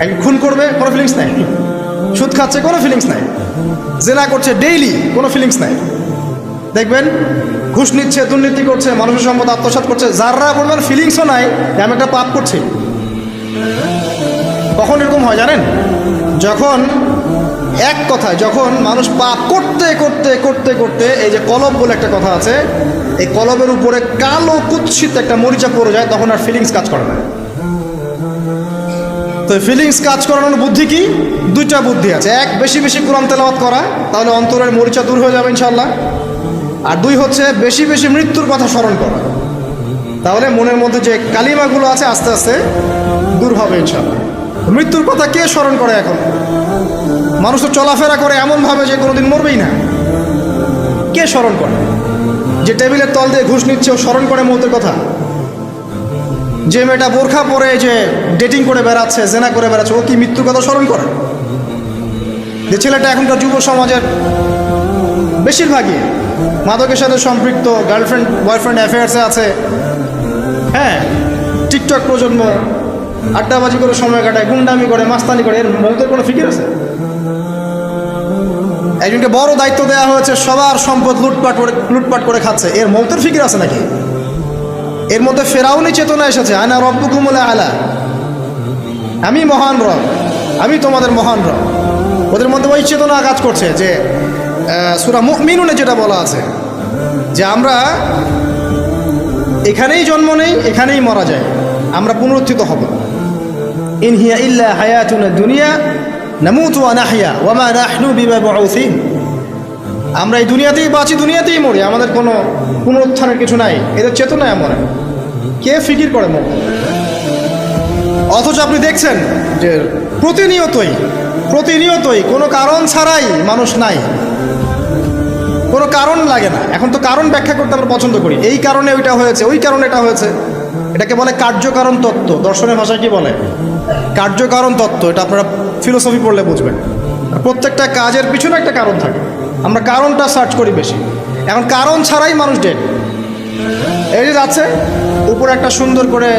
এক খুন করবে, কোনো ফিলিংস নাই। সুদ খাচ্ছে, কোনো ফিলিংস নাই। জেনা করছে ডেইলি, কোনো ফিলিংস নাই। দেখবেন ঘুষ নিচ্ছে, দুর্নীতি করছে, মানুষের সম্পদ আত্মসাৎ করছে, যারা বলবেন ফিলিংসও নাই যে আমি একটা পাপ করছি। কখন এরকম হয় জানেন? যখন এক কথায় যখন মানুষ পাপ করতে করতে করতে করতে, এই যে কলব বলে একটা কথা আছে, এই কলবের উপরে কালো কুৎসিত একটা মরিচা পড়ে যায়, তখন আর ফিলিংস কাজ করে না। তো ফিলিংস কাজ করানোর বুদ্ধি কি? দুইটা বুদ্ধি আছে। এক, বেশি বেশি কোরআন তেলাওয়াত করা, তাহলে অন্তরের মরিচা দূর হয়ে যাবে ইনশাআল্লাহ। আর দুই হচ্ছে বেশি বেশি মৃত্যুর কথা স্মরণ করা, তাহলে মনের মধ্যে যে কালিমাগুলো আছে আস্তে আস্তে দূর হবে ইনশাআল্লাহ। মৃত্যুর কথা কে স্মরণ করে? এখন মানুষ তো চলাফেরা করে এমনভাবে যে কোনোদিন মরবেই না। কে স্মরণ করে? যে টেবিলের তল দিয়ে ঘুষ নিচ্ছে ও স্মরণ করে মৌতের কথা? যে মেয়েটা বোরখা পরে যে ডেটিং করে বেড়াচ্ছে, জেনা করে বেড়াচ্ছে, ও কি মৃত্যুর কথা স্মরণ করে? যে ছেলেটা এখনকার যুব সমাজের বেশিরভাগই মাদকের সাথে সম্পৃক্ত, গার্লফ্রেন্ড বয়ফ্রেন্ড অ্যাফেয়ার্সে আছে, হ্যাঁ, টিকটক প্রজন্ম, আড্ডাবাজি করে সময় কাটায়, গুন্ডামি করে, মাস্তানি করে, এর মৌতের কোনো ফিকির আছে? একজনকে বড় দায়িত্ব দেওয়া হয়েছে, সবার সম্পদ লুটপাট করে খাচ্ছে, এর মৌতের ফিকির আছে নাকি? এর মধ্যে ফেরাউনি চেতনা এসেছে, আনা রব্বুকুমুল আলা, আমি মহান রব, আমি তোমাদের মহান রব। ওদের মধ্যে ওই চেতনা কাজ করছে যে সূরা মুমিনুনে যেটা বলা আছে যে আমরা এখানেই জন্ম নেই, এখানেই মারা যায়, আমরা পুনরুত্থিত হব। ইন হিয়া ইল্লা হায়াতুনা দুনিয়া নামুতু ওয়া নাহইয়া ওয়া মা নাহনু বিমাবউসিন, আমরা এই দুনিয়াতেই বাঁচি, দুনিয়াতেই মরি, আমাদের কোনো পুনরুত্থানের কিছু নাই। এদের চেতনা এমন। কে ফিকির করে মত? অথচ আপনি দেখছেন যে প্রতিনিয়তই কোনো কারণ ছাড়াই মানুষ নাই, কোনো কারণ লাগে না। এখন তো কারণ ব্যাখ্যা করতে আমরা পছন্দ করি, এই কারণে ওইটা হয়েছে, ওই কারণে এটা হয়েছে। এটাকে বলে কার্যকারণ তত্ত্ব। দর্শনের ভাষায় কি বলে? কার্যকারণ তত্ত্ব। এটা আপনারা ফিলোসফি পড়লে বুঝবেন। প্রত্যেকটা কাজের পিছনে একটা কারণ থাকে, আমরা কারণটা সার্চ করি বেশি। এখন কারণ ছাড়াই মানুষ ডেড। এই যে যাচ্ছে, উপরে একটা সুন্দর করে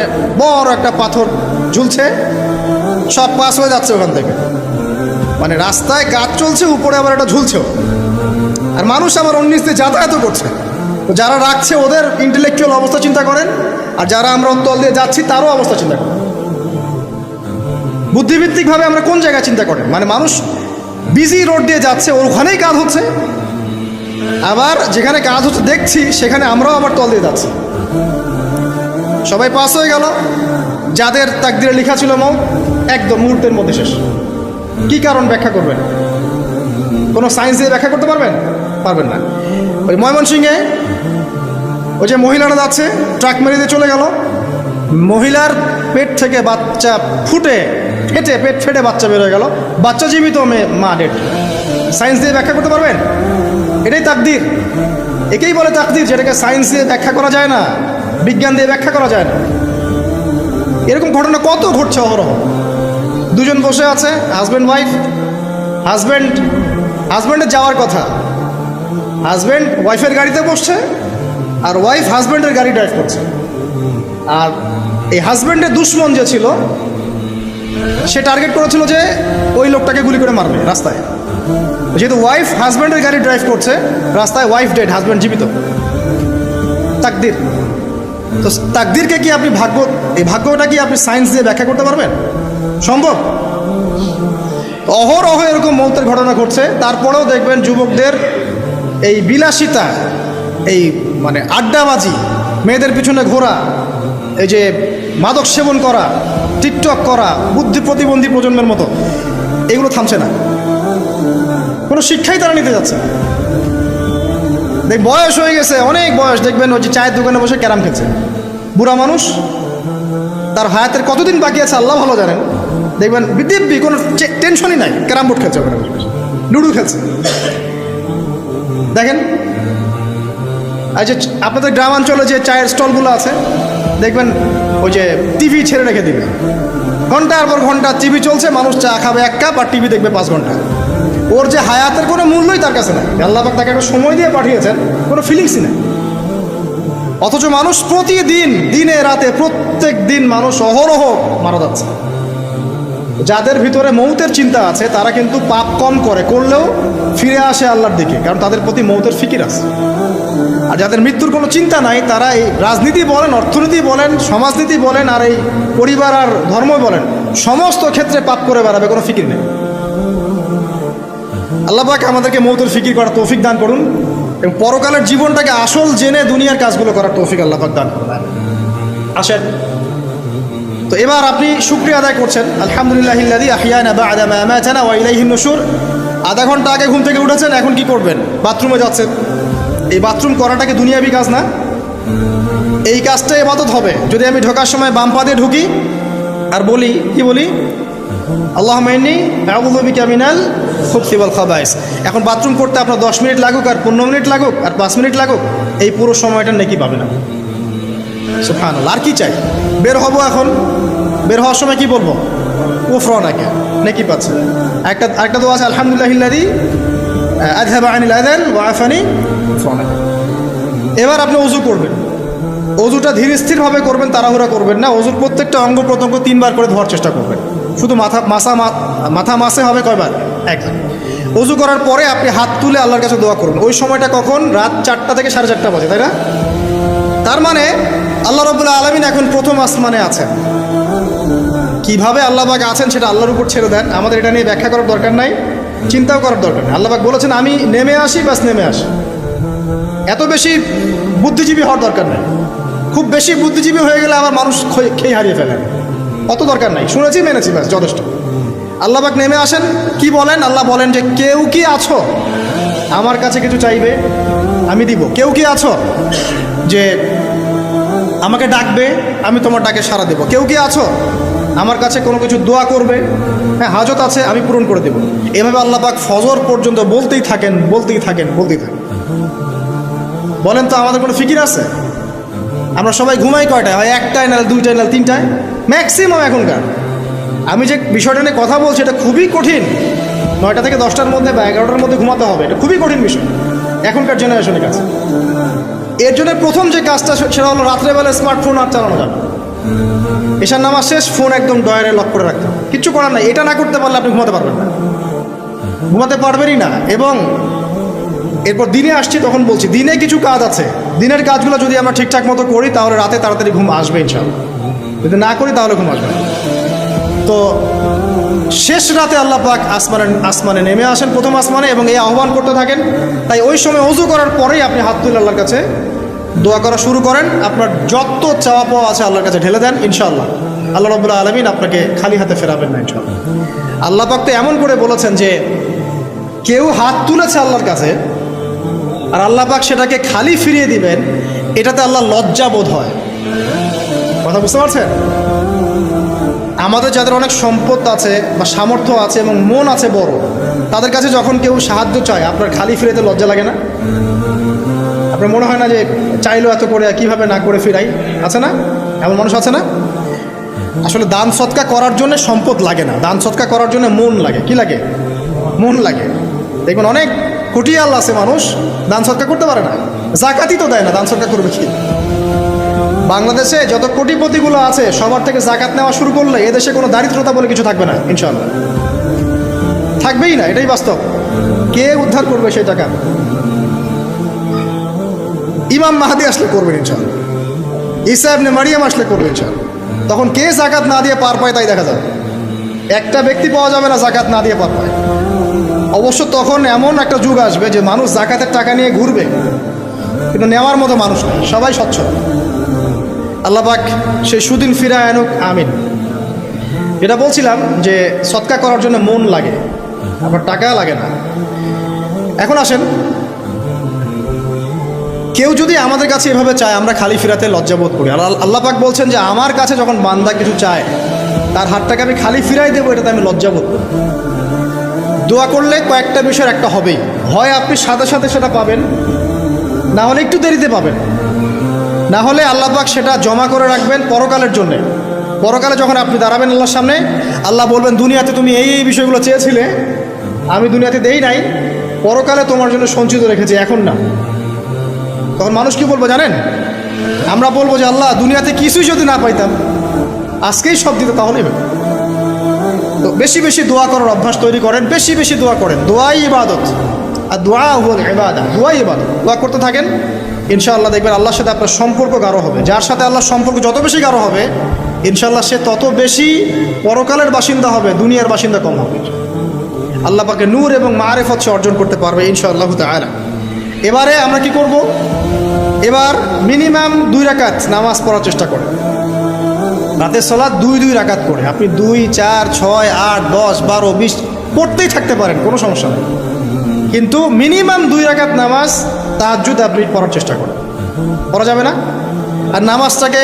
বড় একটা পাথর ঝুলছে, সব পাস হয়ে যাচ্ছে ওখান থেকে। মানে রাস্তায় কাজ চলছে, উপরে আবার একটা ঝুলছেও, আর মানুষ আবার অন্যিস দিয়ে যাতায়াতও করছে। তো যারা রাখছে ওদের ইন্টেলেকচুয়াল অবস্থা চিন্তা করেন, আর যারা আমরা তল দিয়ে যাচ্ছি তারও অবস্থা চিন্তা করেন। বুদ্ধিভিত্তিকভাবে আমরা কোন জায়গায় চিন্তা করেন? মানে মানুষ বিজি রোড দিয়ে যাচ্ছে, ওর ওখানেই কাজ হচ্ছে, আবার যেখানে কাজ হচ্ছে দেখছি সেখানে আমরাও আবার তল দিয়ে যাচ্ছি। সবাই পাস হয়ে গেল, যাদের তাকদিরে লেখা ছিল মৌত একদম মুহূর্তের মধ্যে শেষ। কি কারণ ব্যাখ্যা করবেন? কোনো সায়েন্স দিয়ে ব্যাখ্যা করতে পারবেন? পারবেন না। ওই ময়মনসিংহে ওই যে মহিলারা যাচ্ছে, ট্রাক মেরে দিয়ে চলে গেল, মহিলার পেট থেকে বাচ্চা ফেটে পেট ফেটে বাচ্চা বের হয়ে গেল, বাচ্চা জীবিত, মা ডেড। সায়েন্স দিয়ে ব্যাখ্যা করতে পারবেন? এটাই তাকদির, একেই বলে তাকদির, যেটাকে সায়েন্স দিয়ে ব্যাখ্যা করা যায় না, বিজ্ঞান দিয়ে ব্যাখ্যা করা যায় না। এরকম ঘটনা কত ঘটছে অহরহ। দুজন বসে আছে, হাজব্যান্ড ওয়াইফ, হাজব্যান্ডের যাওয়ার কথা, হাজব্যান্ড ওয়াইফের গাড়িতে বসছে আর ওয়াইফ হাজব্যান্ডের গাড়ি ড্রাইভ করছে। আর এই হাজব্যান্ডের দুশ্মন যে ছিল সে টার্গেট করেছিল যে ওই লোকটাকে গুলি করে মারবে রাস্তায়। যেহেতু ওয়াইফ হাজব্যান্ডের গাড়ি ড্রাইভ করছে, রাস্তায় ওয়াইফ ডেড, হাজব্যান্ড জীবিত। তাকদির। তো তাকদিরকে কি আপনি এই ভাগ্যটা কি আপনি সায়েন্স দিয়ে ব্যাখ্যা করতে পারবেন? সম্ভব? অহরহ এরকম মৌতের ঘটনা ঘটছে। তারপরেও দেখবেন যুবকদের এই বিলাসিতা, এই মানে আড্ডাবাজি, মেয়েদের পিছনে ঘোরা, এই যে মাদক সেবন করা, টিকটক করা, বুদ্ধি প্রতিবন্ধী প্রজন্মের মতো, এগুলো থামছে না। কোনো শিক্ষাই তারা নিতে যাচ্ছে না। বয়স হয়ে গেছে, অনেক বয়স, দেখবেন ওই যে চায়ের দোকানে বসে ক্যারাম খেলছে, বুড়া মানুষ, তার হায়াতের কতদিন বাকি আছে আল্লাহ ভালো জানেন। দেখবেন দিব্যি কোনো টেনশনই নাই, ক্যারাম বোর্ড খেলছে, ওখানে লুডু খেলছে। দেখেন আর যে আপনাদের গ্রামাঞ্চলে যে চায়ের স্টলগুলো আছে, দেখবেন ওই যে টিভি ছেড়ে রেখে দিবে, ঘন্টার পর ঘন্টা টিভি চলছে, মানুষ চা খাবে 1 কাপ আর টিভি দেখবে 5 ঘন্টা। ওর যে হায়াতের কোনো মূল্যই তার কাছে নাই। আল্লাহ পাক তাকে একটা সময় দিয়ে পাঠিয়েছেন, কোনো ফিলিংসই নেই। অথচ মানুষ প্রতিদিন, দিনে রাতে, প্রত্যেক দিন মানুষ অহরহ মারা যাচ্ছে। যাদের ভিতরে মৌতের চিন্তা আছে তারা কিন্তু পাপ কম করলেও ফিরে আসে আল্লাহর দিকে, কারণ তাদের প্রতি মৌতের ফিকির আছে। আর যাদের মৃত্যুর কোনো চিন্তা নাই, তারা এই রাজনীতি বলেন, অর্থনীতি বলেন, সমাজনীতি বলেন, আর এই পরিবার আর ধর্ম বলেন, সমস্ত ক্ষেত্রে পাপ করে বেড়াবে, কোনো ফিকির নেই। আল্লাহ পাক আমাদেরকে মৌতের ফিকির করার তৌফিক দান করুন এবং পরকালের জীবনটাকে আসল জেনে দুনিয়ার কাজগুলো করার তৌফিক আল্লাহ পাক দান করুন। আসেন, তো এবার আপনি শুকরিয়া আদায় করছেন, আলহামদুলিল্লাহিল্লাযী আহইয়ানা বা'দা মা আমাতানা ওয়া ইলাইহিন নুশুর। আধা ঘন্টা আগে ঘুম থেকে উঠেছেন, এখন কি করবেন? বাথরুমে যাচ্ছেন। এই বাথরুম করাটাকে দুনিয়াবি কাজ না? এই কাজটা ইবাদত হবে যদি আমি ঢোকার সময় বাম পা দিয়ে ঢুকি আর বলি, কি বলি? আল্লাহুম্মা ইন্নী আউযু বিকা মিনাল খুবসি ওয়াল খাবাইস। এখন বাথরুম করতে আপনার 10 মিনিট লাগুক আর 15 মিনিট লাগুক আর 5 মিনিট লাগুক, এই পুরো সময়টা নেকি পাবে না। সুবহানাল্লাহ। আর কি চাই? বের হব, এখন বের হওয়ার সময় কি বলবো? গুফরানাকা, নেকি পাচ্ছে। একটা দোয়া আছে, আলহামদুলিল্লাহিল্লাযী আযহাবা আনিল আযান ওয়া আফানি গুফরানাকা। এবার আপনি ওযু করবেন। ওযুটা ধীর স্থিরভাবে করবেন, তাড়াহুড়া করবেন না। ওযুর প্রত্যেকটা অঙ্গ প্রত্যঙ্গ 3 বার করে ধোয়ার চেষ্টা করবেন। শুধু মাথা মাসে হবে কয়বার? 1। ওযু করার পরে আপনি হাত তুলে আল্লাহর কাছে দোয়া করবেন। ওই সময়টা কখন? রাত 4টা থেকে 4:30 বাজে, তাই না? তার মানে আল্লাহ রাব্বুল আলামিন এখন প্রথম আসমানে আছেন। কিভাবে আল্লাহ পাক আছেন সেটা আল্লাহর উপর ছেড়ে দেন, আমাদের এটা নিয়ে ব্যাখ্যা করার দরকার নাই, চিন্তাও করার দরকার নেই। আল্লাহ পাক বলেছেন আমি নেমে আসি, বাস নেমে আসি। এত বেশি বুদ্ধিজীবী হওয়ার দরকার নেই। খুব বেশি বুদ্ধিজীবী হয়ে গেলে আবার মানুষ খেয়ে হারিয়ে ফেলে, অত দরকার নাই। শুনেছি, মেনেছি, ব্যাস যথেষ্ট। আল্লাহ পাক নেমে আসেন, কি বলেন? আল্লাহ বলেন যে কেউ কি আছো আমার কাছে কিছু চাইবে, আমি দিব। কেউ কি আছো যে আমাকে ডাকবে, আমি তোমার ডাকে সাড়া দেব। কেউ কি আছো আমার কাছে কোনো কিছু দোয়া করবে, হ্যাঁ হাজত আছে, আমি পূরণ করে দেব। এভাবে আল্লাহ পাক ফজর পর্যন্ত বলতেই থাকেন। বলেন তো আমাদের কোনো ফিকির আছে? আমরা সবাই ঘুমাই কয়টায়? হয় 1টায়, না 2টায়, না 3টায় ম্যাক্সিমাম এখনকার। আমি যে বিষয়টা নিয়ে কথা বলছি এটা খুবই কঠিন। 9টা থেকে 10টার মধ্যে বা 11টার মধ্যে ঘুমাতে হবে, এটা খুবই কঠিন বিষয় এখনকার জেনারেশনের কাছে। এর জন্য প্রথম যে কাজটা সেটা হলো রাত্রেবেলা স্মার্টফোন আর চালানো যাবে। এশার নামাজ শেষ, ফোন একদম ডয়ারে লক করে রাখতে হবে। কিচ্ছু করার নাই। এটা না করতে পারলে আপনি ঘুমাতে পারবেন না, ঘুমাতে পারবেনই না। এবং এরপর দিনে আসছি, তখন বলছি দিনে কিছু কাজ আছে, দিনের কাজগুলো যদি আমরা ঠিকঠাক মতো করি তাহলে রাতে তাড়াতাড়ি ঘুম আসবে ইনশাআল্লাহ। যদি না করি তাহলে ঘুম আসবে না। তো শেষ রাতে আল্লাহ পাক আসমানে নেমে আসেন, প্রথম আসমানে, এবং এই আহ্বান করতে থাকেন। তাই ওই সময় ওযু করার পরেই আপনি হাত তুলে আল্লাহর কাছে দোয়া করা শুরু করেন। আপনার যত চাওয়া পাওয়া আছে আল্লাহর কাছে ঢেলে দেন, ইনশাআল্লাহ আল্লাহ রাব্বুল আলামিন আপনাকে খালি হাতে ফেরাবেন না ইনশাআল্লাহ। আল্লাহ পাক তো এমন করে বলেছেন যে কেউ হাত তুলেছে আল্লাহর কাছে আর আল্লাহ পাক সেটাকে খালি ফিরিয়ে দিবেন, এটাতে আল্লাহ লজ্জা বোধ হয়। কথা বুঝতে পারছেন? আমাদের যাদের অনেক সম্পদ আছে বা সামর্থ্য আছে এবং মন আছে বড়, তাদের কাছে যখন কেউ সাহায্য চায় আপনার খালি ফিরেতে লজ্জা লাগে না? আপনার মনে হয় না যে চাইলো এত করে কিভাবে না করে ফিরাই? আছে না এমন মানুষ? আছে না? আসলে দান সৎকা করার জন্য সম্পদ লাগে না, দান সৎকা করার জন্য মন লাগে। কি লাগে? মন লাগে। দেখবেন অনেক কোটিয়াল আছে মানুষ, দান সৎকা করতে পারে না, জাকাতই তো দেয় না, দান সৎকা করবে কি? বাংলাদেশে যত কোটিপতিগুলো আছে সবার থেকে জাকাত নেওয়া শুরু করলে এদেশে কোনো দারিদ্রতা বলে কিছু থাকবে না, ইনশাআল্লাহ থাকবেই না, এটাই বাস্তব। কে উদ্ধার করবে সেই টাকা? ইমাম মাহাদি আসলে করবেন ইনশাআল্লাহ, ঈসা ইবনে মারিয়াম আসলে করবেন ইনশাআল্লাহ। তখন কে জাকাত না দিয়ে পার পায় তাই দেখা যাবে। একটা ব্যক্তি পাওয়া যাবে না জাকাত না দিয়ে পার পায়। অবশ্য তখন এমন একটা যুগ আসবে যে মানুষ জাকাতের টাকা নিয়ে ঘুরবে, কিন্তু নেওয়ার মতো মানুষ নেই, সবাই স্বচ্ছ। আল্লাহ পাক সেই সুদিন ফিরায় আনুক, আমিন। এটা বলছিলাম যে সৎকা করার জন্য মন লাগে, আবার টাকা লাগে না। এখন আসেন, কেউ যদি আমাদের কাছে এভাবে চায় আমরা খালি ফিরাতে লজ্জাবোধ করি। আল্লাহ পাক বলছেন যে আমার কাছে যখন বান্দা কিছু চায় তার হাতটাকে আমি খালি ফিরাই দেবো, এটাতে আমি লজ্জাবোধ করি। দোয়া করলে কয়েকটা বিষয়ের একটা হবেই, হয় আপনি সাথে সাথে সেটা পাবেন, না হলে একটু দেরিতে পাবেন, না হলে আল্লাহ পাক সেটা জমা করে রাখবেন পরকালের জন্যে। পরকালে যখন আপনি দাঁড়াবেন আল্লাহর সামনে, আল্লাহ বলবেন দুনিয়াতে তুমি এই এই বিষয়গুলো চেয়েছিলে, আমি দুনিয়াতে দেই নাই, পরকালে তোমার জন্য সঞ্চিত রেখেছি, এখন না। তখন মানুষ কি বলবো জানেন? আমরা বলবো যে আল্লাহ দুনিয়াতে কিছুই যদি না পাইতাম, আজকেই সব দিতে, তাহলেই হবে। তো বেশি বেশি দোয়া করার অভ্যাস তৈরি করেন, বেশি বেশি দোয়া করেন। দোয়াই ইবাদত, আর দোয়া হুয়াল ইবাদা, দোয়াই ইবাদত। দোয়া করতে থাকেন, ইনশাআল্লাহ দেখবেন আল্লাহর সাথে আপনার সম্পর্ক গাঢ় হবে। যার সাথে আল্লাহর সম্পর্ক যত বেশি গাঢ় হবে, ইনশাআল্লাহ সে তত বেশি পরকালের বাসিন্দা হবে, দুনিয়ার বাসিন্দা কম হবে। আল্লাহ পাকে নূর এবং মারিফত সে অর্জন করতে পারবে ইনশাআল্লাহ তাআলা। এবারে আমরা কি করব? এবার মিনিমাম 2 রাকাত নামাজ পড়ার চেষ্টা করেন। রাতের সালাত 2 রাকাত করে আপনি 2, 4, 6, 8, 10, 12, 20 পড়তেই থাকতে পারেন, কোনো সমস্যা নেই। কিন্তু মিনিমাম 2 রাকাত নামাজ তাহাজ্জুদ আপনি পড়ার চেষ্টা করেন। পড়া যাবে না? আর নামাজটাকে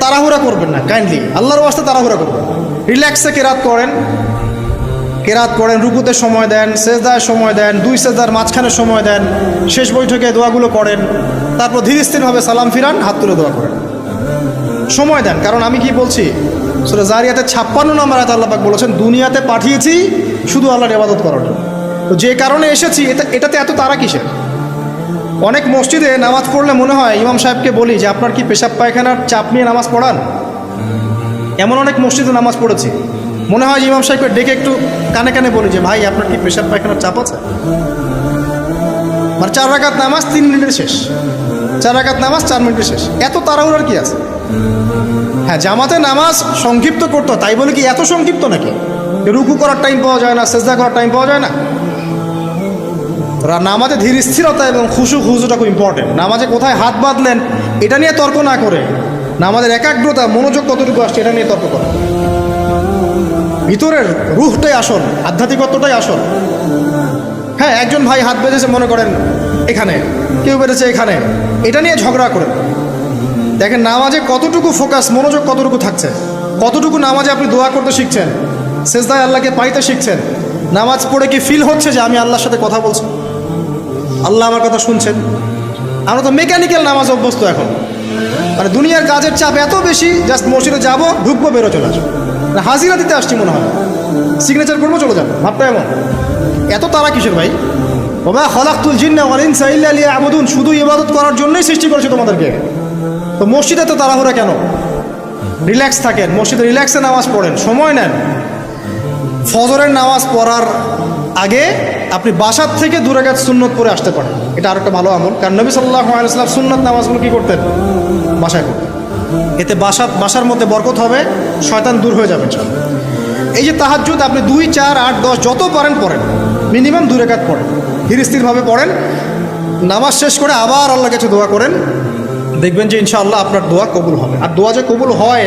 তাড়াহুড়া করবেন না, কাইন্ডলি আল্লাহর ওয়াস্তে তাড়াহুড়া করবেন। রিল্যাক্সে কেরাত করেন, রুকুতে সময় দেন, সেজদায় সময় দেন, 2 সেজদার মাঝখানে সময় দেন, শেষ বৈঠকে দোয়াগুলো করেন, তারপর ধীর স্থিরভাবে সালাম ফিরান, হাত তুলে দোয়া করেন, সময় দেন। কারণ আমি কি বলছি, সূরা জারিয়াতে 56 নম্বর আয়াতে আল্লাহ পাক বলেছেন দুনিয়াতে পাঠিয়েছি শুধু আল্লাহর ইবাদত করার জন্য। তো যে কারণে এসেছি এটাতে এত তাড়া কিসের? অনেক মসজিদে নামাজ পড়লে মনে হয় ইমাম সাহেবকে বলি যে আপনার কি পেশাব পায়খানার চাপ নিয়ে নামাজ পড়ান? এমন অনেক মসজিদে নামাজ পড়েছি, মনে হয় যে ইমাম সাহেবকে ডেকে একটু কানে কানে বলি যে ভাই আপনার কি পেশাব পায়খানার চাপ আছে? মানে 4 রাকাত নামাজ 3 মিনিটের শেষ, 4 রাকাত নামাজ 4 মিনিটের শেষ, এত তাড়াহুড়ার কি আছে? হ্যাঁ, জামাতে নামাজ সংক্ষিপ্ত করতো, তাই বলে কি এত সংক্ষিপ্ত নাকি? রুকু করার টাইম পাওয়া যায় না, সেজদা করার টাইম পাওয়া যায় না? নামাজে ধীর স্থিরতা এবং খুশুটা খুব ইম্পর্টেন্ট। নামাজে কোথায় হাত বাঁধলেন এটা নিয়ে তর্ক না করে, নামাজের একাগ্রতা, মনোযোগ কতটুকু আসছে এটা নিয়ে তর্ক করে। ভিতরের রুহটাই আসল, আধ্যাত্মিকত্বটাই আসল। হ্যাঁ, একজন ভাই হাত বেঁধেছে মনে করেন এখানে, কেউ বেঁধেছে এখানে, এটা নিয়ে ঝগড়া করেন। দেখেন নামাজে কতটুকু ফোকাস, মনোযোগ কতটুকু থাকছে, কতটুকু নামাজে আপনি দোয়া করতে শিখছেন, সেজদায় আল্লাহকে পাইতে শিখছেন। নামাজ পড়ে কি ফিল হচ্ছে যে আমি আল্লাহর সাথে কথা বলছি, আল্লাহ আমার কথা শুনছেন? আমরা তো মেকানিক্যাল নামাজ অভ্যস্ত এখন। মানে দুনিয়ার কাজের চাপ এত বেশি, জাস্ট মসজিদে যাবো, ঢুকবো, বেরো, চলে আসবো, হাজিরা দিতে আসছি মনে হয়, সিগনেচার করবো, চলে যাবো, ভাবটা এমন। এত তারা কিসের ভাই? ওমা খালাকতুল জিন্না ওয়াল ইনসা ইল্লা লিয়াবুদুন, শুধু ইবাদত করার জন্যই সৃষ্টি করেছে তোমাদেরকে। তো মসজিদে তো তাড়াহুড়া কেন? রিল্যাক্স থাকেন, মসজিদে রিল্যাক্সে নামাজ পড়েন, সময় নেন। ফজরের নামাজ পড়ার আগে আপনি বাসার থেকে 2 রাকাত সুন্নত পড়ে আসতে পারেন, এটা আর একটা ভালো আমল। কারণ নবী সাল্লাল্লাহু আলাইহি ওয়াসাল্লাম সুন্নত নামাজগুলো কী করতেন? বাসায় করতেন। এতে বাসার মধ্যে বরকত হবে, শয়তান দূর হয়ে যাবে। এই যে তাহাজ্জুদ আপনি 2, 4, 8, 10 যত পারেন পড়েন, মিনিমাম 2 রাকাত পড়েন, ধীর স্থিরভাবে পড়েন। নামাজ শেষ করে আবার আল্লাহর কাছে দোয়া করেন, দেখবেন যে ইনশাআল্লাহ আপনার দোয়া কবুল হবে। আর দোয়া যে কবুল হয়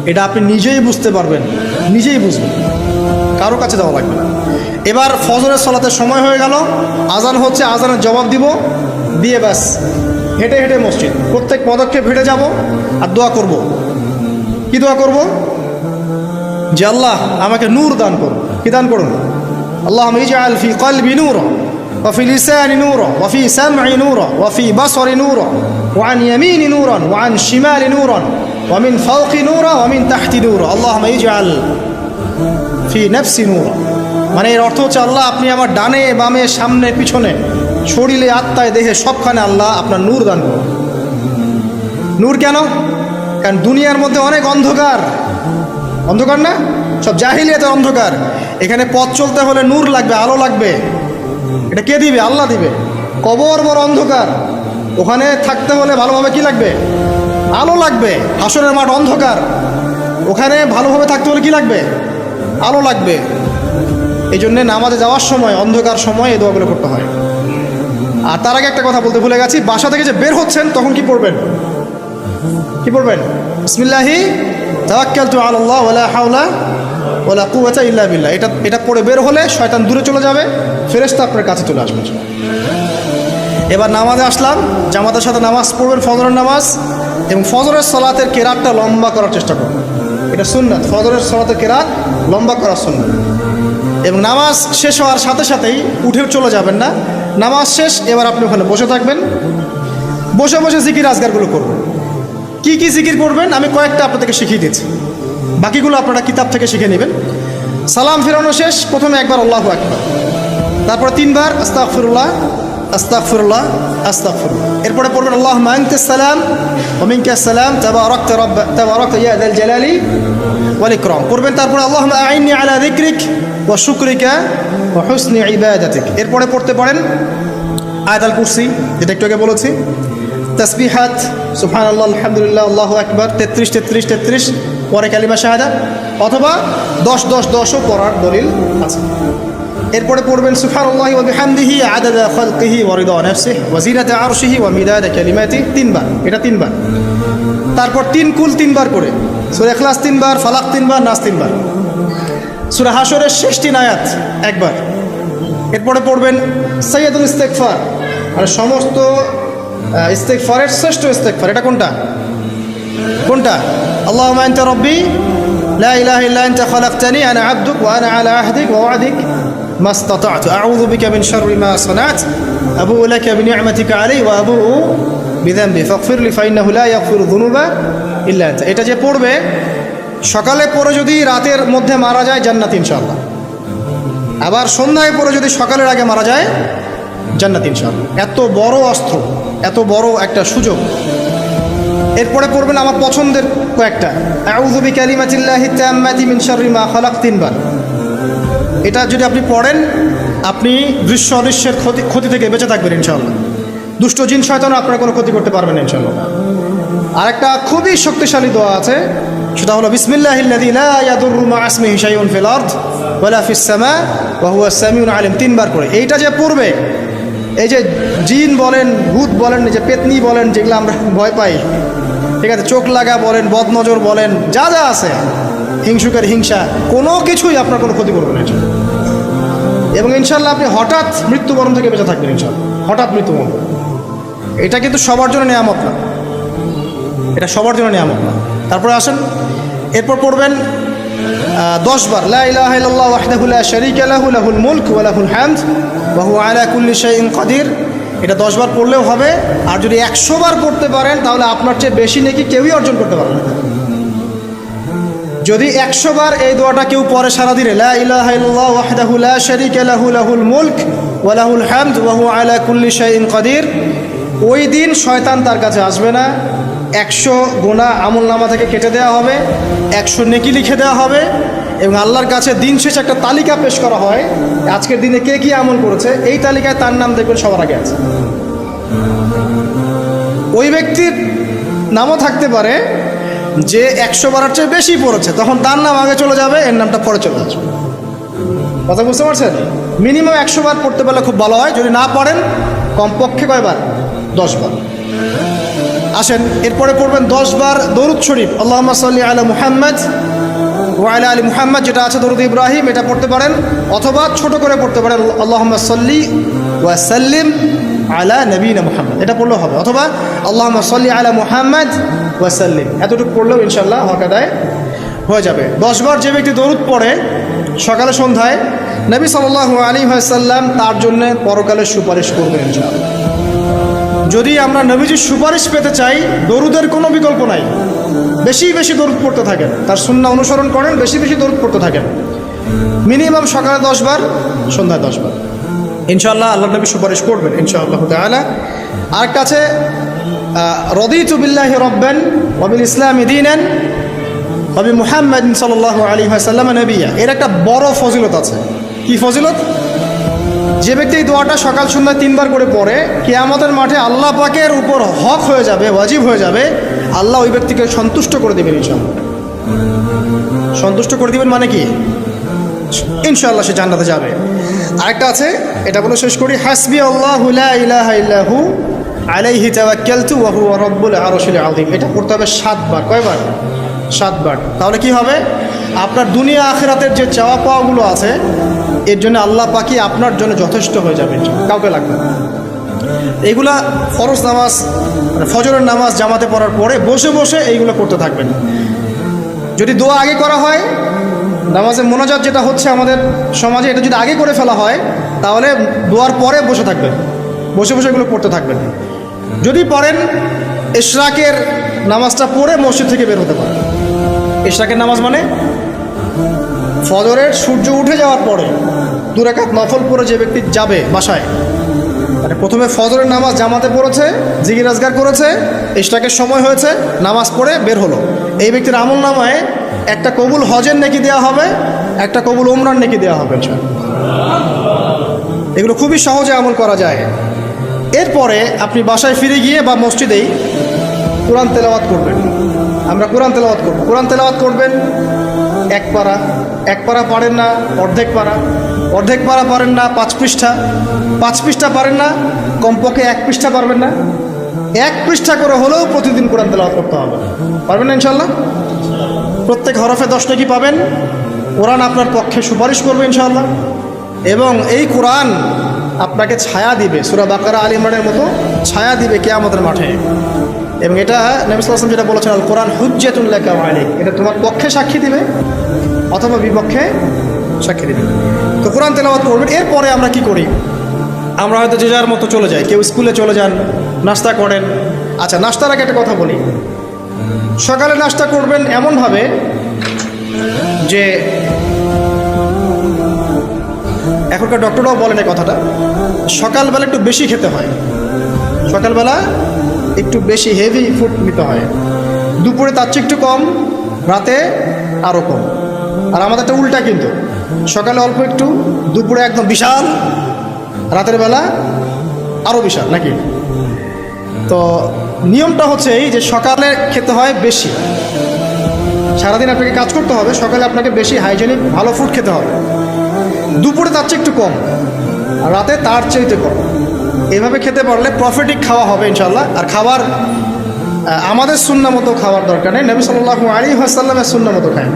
এটা আপনি নিজেই বুঝতে পারবেন, নিজেই বুঝবেন, কারো কাছে দেওয়া লাগবে না। এবার ফজরের সালাতের সময় হয়ে গেল, আজান হচ্ছে, আজানের জবাব দিব, দিয়ে ব্যাস হেঁটে হেঁটে মসজিদ, প্রত্যেক পদক্ষেপ হেঁটে যাব আর দোয়া করব। কি দোয়া করব? যে আল্লাহ আমাকে নূর দান করুন। কি দান করুন? আল্লাহুম্মা ইজআল ফি কলবি নূরা ওয়া ফি লিসানি নূরা ওয়া ফি সামঈ নূরা ওয়া ফি বাসরি নূরা ওয়া আন ইয়ামিনি নূরান ওয়া আন শিমালি নূরান ওয়া মিন ফাওকি নূরা ওয়া মিন তাহতি নূরা আল্লাহুম্মা ইজআল ফি নাফসি নূরা। মানে এর অর্থ হচ্ছে আল্লাহ আপনি আমার ডানে বামে সামনে পিছনে শরীরে আত্মায় দেহে সবখানে আল্লাহ আপনার নূর দান করুন। নূর কেন? কারণ দুনিয়ার মধ্যে অনেক অন্ধকার, অন্ধকার না, সব জাহিলিয়াতের অন্ধকার। এখানে পথ চলতে হলে নূর লাগবে, আলো লাগবে। এটা কে দিবে? আল্লাহ দিবে। কবর বড় অন্ধকার, ওখানে থাকতে হলে ভালোভাবে কি লাগবে? আলো লাগবে। হাসরের মাঠ অন্ধকার, ওখানে ভালোভাবে থাকতে হলে কি লাগবে? আলো লাগবে। এই জন্যে নামাজে যাওয়ার সময় অন্ধকার সময় এই দোয়াগুলো করতে হয়। আর তার আগে একটা কথা বলতে ভুলে গেছি, বাসা থেকে যে বের হচ্ছেন তখন কি পড়বেন? কি পড়বেন? বিসমিল্লাহি তাওয়াক্কালতু আলাল্লাহ ওয়ালা হাওলা ওয়ালা কুওয়াতা ইল্লা বিল্লাহ। এটা পড়ে বের হলে শয়তান দূরে চলে যাবে, ফেরেশতা আপনার কাছে চলে আসবে। এবার নামাজে আসলাম, জামাতের সাথে নামাজ পড়বেন, ফজরের নামাজ, এবং ফজরের সালাতের কেরাতটা লম্বা করার চেষ্টা করবেন। এটা সুন্নাত, ফজরের সালাতের কেরাত লম্বা করা সুন্নাত। এবং নামাজ শেষ হওয়ার সাথে সাথেই উঠে চলে যাবেন না। নামাজ শেষ, এবার আপনি ওখানে বসে থাকবেন, বসে বসে জিকির আজগারগুলো করবেন। কি কি জিকির করবেন আমি কয়েকটা আপনাদেরকে শিখিয়ে দিচ্ছি, বাকিগুলো আপনারা কিতাব থেকে শিখে নেবেন। সালাম ফেরানো শেষ, প্রথমে একবার আল্লাহু আকবার, তারপরে 3 বার আস্তাগফিরুল্লাহ আস্তাগফিরুল্লাহ আস্তাগফিরুল্লাহ। এরপরে পড়বেন আল্লাহুম্মা আনতাস সালাম ওয়া মিনকাস সালাম তাবারাকতা ইয়া যাল জালালি ওয়াল ইকরাম পড়বেন। তারপরে আল্লাহুম্মা আইন্নি আলা যিকরিক ওয়া শুকরিকা ওয়া হুসনি ইবাদাতিক। এরপরে পড়তে পারেন আয়াতুল কুরসি, যেটা একটু আগে বলেছি, তাসবিহাত সুবহানাল্লাহ আলহামদুলিল্লাহ আল্লাহু আকবার 33 33 33, পরে কালিমা শাহাদাত, অথবা 10 10 10ও পড়ার দলিল আছে। এরপরে পড়বেন সুবহানাল্লাহি ওয়া বিহামদিহি আদাদা খালকিহি ওয়া রিদা নাফসিহি ওয়া জিনাতা আরশিহি ওয়া মিদাদা কালিমাতিহি 3 বার, এটা 3 বার। তারপর 3 কুল 3 বার করে, সূরা ইখলাস 3 বার, ফালাক 3 বার, নাস 3 বার, সূরা হাশরের শেষ 3 আয়াত একবার। এরপরে পড়বেন সাইয়্যিদুল ইস্তিগফার, মানে সমস্ত ইস্তিগফারের শ্রেষ্ঠ ইস্তিগফার। এটা কোনটা? কোনটা? আল্লাহুম্মা আনতা রাব্বি লা ইলাহা ইল্লা আনতা খালাকতানি আনা আবদুক ওয়া আনা আলা আহদিক ওয়া ওয়া'দিক মাসতাতা'তু আউযু বিকা মিন শাররি মা সানা'ত আবুউ লাকা বিনি'মাতিকা আলাইহি ওয়া আবুউ বিযানবি ফাগফিরলি ফাইন্নাহু লা ইয়াগফিরু যুনুবা ইল্লা আনতা। এটা যে পড়বে সকালে পড়ে যদি রাতের মধ্যে মারা যায় জান্নাত ইনশাআল্লাহ, আবার সন্ধ্যায় পড়ে যদি সকালের আগে মারা যায় জান্নাত ইনশাআল্লাহ। এত বড় অস্ত্র, এত বড় একটা সুযোগ। এরপরে পড়বেন আমার পছন্দের কয়েকটা, আউযু বিকালিমাতিল্লাহি তাম্মাতি মিন শাররি মা খালাক 3 বার। এটা যদি আপনি পড়েন আপনি দৃশ্য অদৃশ্যের ক্ষতি থেকে বেঁচে থাকবেন ইনশাআল্লাহ। দুষ্ট জিন শয়তানও আপনার কোনো ক্ষতি করতে পারবেন ইনশাআল্লাহ। আর একটা খুবই শক্তিশালী দোয়া আছে, সেটা হলো বিসমিল্লাহিল্লাযী লা ইয়াদুররু মা ইসমিহি শাইউন ফিল আরদ ওয়ালা ফিস সামা ওয়া হুয়াস সামিউল আলিম 3 বার করে। এইটা যে পড়বে, এই যে জিন বলেন, ভূত বলেন, যে পেতনি বলেন, যেগুলো আমরা ভয় পাই, ঠিক আছে, চোখ লাগা বলেন, বদনজর বলেন, যা যা আছে, হিংসুকের হিংসা, কোনো কিছুই আপনার কোনো ক্ষতি করবে না এবং ইনশাআল্লাহ আপনি হঠাৎ মৃত্যুবরণ থেকে বেঁচে থাকবেন ইনশাআল্লাহ। হঠাৎ মৃত্যুবরণ, এটা কিন্তু সবার জন্য নিয়ামত না, এটা সবার জন্য নিয়ামত না। তারপরে আসেন, এরপর পড়বেন 10 বার লা ইলাহা ইল্লাল্লাহু ওয়াহদাহু লা শারীকা লাহু লাহুল মুলক ওয়া লাহুল হামদ ওয়া হুয়া আলা কুল্লি শাইইন কাদির। এটা 10 বার পড়লেও হবে। আর যদি 100 বার পড়তে পারেন তাহলে আপনার চেয়ে বেশি নেকি কেউই অর্জন করতে পারবে না। যদি 100 বার এই দোয়াটা কেউ পড়ে সারাদিনে, লা ইলাহা ইল্লাল্লাহু ওয়াহদাহু লা শারীকা লাহু লাহুল মুলক ওয়া লাহুল হামদ ওয়া হুয়া আলা কুল্লি শাইইন কাদির, ওই দিন শয়তান তার কাছে আসবে না। 100 গুনাহ আমলনামা থেকে কেটে দেওয়া হবে, 100 নেকি লিখে দেওয়া হবে এবং আল্লাহর কাছে দিন শেষে একটা তালিকা পেশ করা হয়, আজকের দিনে কে কি আমল করেছে, এই তালিকায় তার নাম দেখবেন সবার আগে আছে। ওই ব্যক্তির নামও থাকতে পারে যে 100 বারের চেয়ে বেশি পড়েছে তখন তার নাম আগে চলে যাবে, এর নামটা পরে চলে আসবে। কথা বুঝতে পারছেন? মিনিমাম 100 বার পড়তে পারলে খুব ভালো হয়, যদি না পড়েন কমপক্ষে কয়বার? 10 বার। আসেন এরপরে পড়বেন 10 বার দরুদ শরীফ, আল্লাহুম্মা সাল্লি আলা মুহাম্মদ ওয়া আলা আলি মুহাম্মদ, যেটা আছে দরুদ ইব্রাহিম, এটা পড়তে পারেন, অথবা ছোট করে পড়তে পারেন আল্লাহুম্মা সাল্লি ওয়া সাল্লিম আলা নবীনা মুহাম্মদ, এটা পড়লেও হবে, অথবা আল্লাহুম্মা সাল্লি আলা মুহাম্মদ ওয়া সাল্লিম, এতটুকু পড়লেও ইনশাআল্লাহ হক আদায় হয়ে যাবে। 10 বার যে ব্যক্তি দরুদ পড়ে সকালে সন্ধ্যায়, নবী সাল্লাল্লাহু আলাইহি ওয়াসাল্লাম তার জন্য পরকালে সুপারিশ করবেন ইনশাআল্লাহ। যদি আমরা নবীজির সুপারিশ পেতে চাই, দরুদের কোনো বিকল্প নাই, বেশি বেশি দরুদ পড়তে থাকেন, তার সুন্নাহ অনুসরণ করেন, বেশি বেশি দরুদ পড়তে থাকেন, মিনিমাম সকালে 10 বার, সন্ধ্যায় 10 বার, ইনশাআল্লাহ আল্লাহ নবী সুপারিশ করবেন ইনশাআল্লাহ তাআলা। আর কাছে রাদিতু বিল্লাহি রাব্বান ওয়া বিল ইসলামি দীনান ওয়া বি মুহাম্মাদিন সাল্লাল্লাহু আলাইহি ওয়াসাল্লাম নবিয়্যা, এর একটা বড় ফজিলত আছে। কি ফজিলত? যে ব্যক্তি এই দোয়াটা সকাল সন্ধ্যা 3 বার করে পড়ে, কিয়ামতের মাঠে আল্লাহ পাকের উপর হক হয়ে যাবে, ওয়াজিব হয়ে যাবে, আল্লাহ ওই ব্যক্তিকে সন্তুষ্ট করে দেবেন ইনশাআল্লাহ। সন্তুষ্ট করে দিবেন মানে কি? ইনশাআল্লাহ সে জান্নাতে যাবে। আরেকটা আছে, এটা বলে শেষ করি, হাসবি আল্লাহু লা ইলাহা ইল্লাহু আলাইহি তাওয়াক্কালতু ওয়া হুয়া রাব্বুল আরশিল আযীম, এটা পড়তে হবে 7 বার। কয়বার? 7 বার। তাহলে কি হবে? আপনার দুনিয়া আখিরাতের যে চাওয়া পাওয়াগুলো আছে, এর জন্য আল্লাহ পাকি আপনার জন্য যথেষ্ট হয়ে যাবে, কাউকে লাগবে না। এইগুলা ফরজ নামাজ, মানে ফজরের নামাজ জামাতে পড়ার পরে বসে বসে এইগুলো করতে থাকবেন। যদি দোয়া আগে করা হয়, নামাজে মোনাজাত যেটা হচ্ছে আমাদের সমাজে, এটা যদি আগে করে ফেলা হয়, তাহলে দোয়ার পরে বসে থাকবেন, বসে বসে এগুলো পড়তে থাকবেন। যদি পড়েন, ইশরাকের নামাজটা পড়ে মসজিদ থেকে বের হতে পারেন। ইশরাকের নামাজ মানে ফজরের সূর্য উঠে যাওয়ার পরে 2 রাকাত নফল পড়ে যে ব্যক্তি যাবে বাসায়, মানে প্রথমে ফজরের নামাজ জামাতে পড়েছে, জিকির আজগার করেছে, ইশরাকের সময় হয়েছে, নামাজ পড়ে বের হলো, এই ব্যক্তির আমল নামায় একটা কবুল হজের নেকি দেওয়া হবে, একটা কবুল উমরার নেকি দেওয়া হবে। এগুলো খুবই সহজে আমল করা যায়। এরপরে আপনি বাসায় ফিরে গিয়ে বা মসজিদেই কোরআন তেলাওয়াত করবেন। আমরা কোরআন তেলাওয়াত করব, কোরআন তেলাওয়াত করবেন 1 পারা, 1 পারা পারেন না অর্ধেক পারা, অর্ধেক পারা পারেন না 5 পৃষ্ঠা, 5 পৃষ্ঠা পারেন না কমপক্ষে 1 পৃষ্ঠা পারবেন না, 1 পৃষ্ঠা করে হলেও প্রতিদিন কোরআন তেলাওয়াত করতে হবে। পারবেন না ইনশাআল্লাহ? প্রত্যেক হরফে 10 নেকি পাবেন, কোরআন আপনার পক্ষে সুপারিশ করবে ইনশাআল্লাহ, এবং এই কোরআন আপনাকে ছায়া দিবে, সূরা বাকারা আলে ইমরানের মতো ছায়া দিবে কিয়ামতের মাঠে। এবং এটা নবী সাল্লাল্লাহু আলাইহি ওয়াসাল্লাম যেটা বলেছেন, আল কোরআন হুজ্জাতুন লাকা ওয়া আলাইক, এটা তোমার পক্ষে সাক্ষী দিবে অথবা বিপক্ষে সাক্ষী দিবে। তো কোরআন তেলাওয়াত করবেন। এরপরে আমরা কি করি? আমরা হয়তো যে যার মতো চলে যাই, কেউ স্কুলে চলে যান, নাস্তা করেন। আচ্ছা, নাস্তার আগে একটা কথা বলি, সকালে নাস্তা করবেন এমনভাবে যে, এখনকার ডক্টররাও বলেন এই কথাটা, সকালবেলা একটু বেশি খেতে হয়, সকালবেলা একটু বেশি হেভি ফুড নিতে হয়, দুপুরে তার চেয়ে একটু কম, রাতে আরও কম। আর আমাদেরটা উল্টা, কিন্তু সকালে অল্প একটু, দুপুরে একদম বিশাল, রাতের বেলা আরও বিশাল, নাকি? তো নিয়মটা হচ্ছে এই যে, সকালে খেতে হয় বেশি, সারাদিন আপনাকে কাজ করতে হবে, সকালে আপনাকে বেশি হাইজেনিক ভালো ফুড খেতে হবে, দুপুরে তার চেয়ে একটু কম, আর রাতে তার চেয়ে কম। এভাবে খেতে পারলে প্রফিটিক খাওয়া হবে ইনশাআল্লাহ। আর খাবার আমাদের সুন্নাহ মতো খাওয়ার দরকার নেই, নবী সাল্লাল্লাহু আলাইহি ওয়াসাল্লামের সুন্নাহ মতো খাই।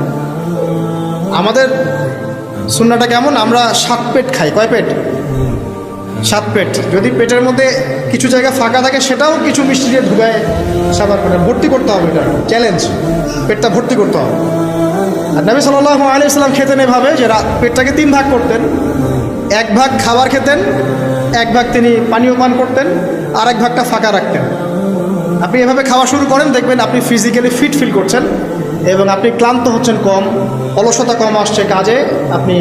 আমাদের সুন্নাহটা কেমন? আমরা 7 পেট খাই। কয় পেট? 7 পেট। যদি পেটের মধ্যে কিছু জায়গা ফাঁকা থাকে, সেটাও কিছু মিষ্টি দিয়ে ঢুকায় সাবার করে ভর্তি করতে হবে, এটা চ্যালেঞ্জ, পেটটা ভর্তি করতে হবে। আর নবী সাল্লাল্লাহু আলাইহি ওয়াসাল্লাম খেতেন এভাবে যে, পেটটাকে 3 ভাগ করতেন, 1 ভাগ খাবার খেতেন, 1 ভাগ তিনি পানীয় পান করতেন, আর 1 ভাগটা ফাঁকা রাখতেন। আপনি এভাবে খাওয়া শুরু করেন, দেখবেন আপনি ফিজিক্যালি ফিট ফিল করছেন এবং আপনি ক্লান্ত হচ্ছেন কম, অলসতা কম আসছে কাজে, আপনি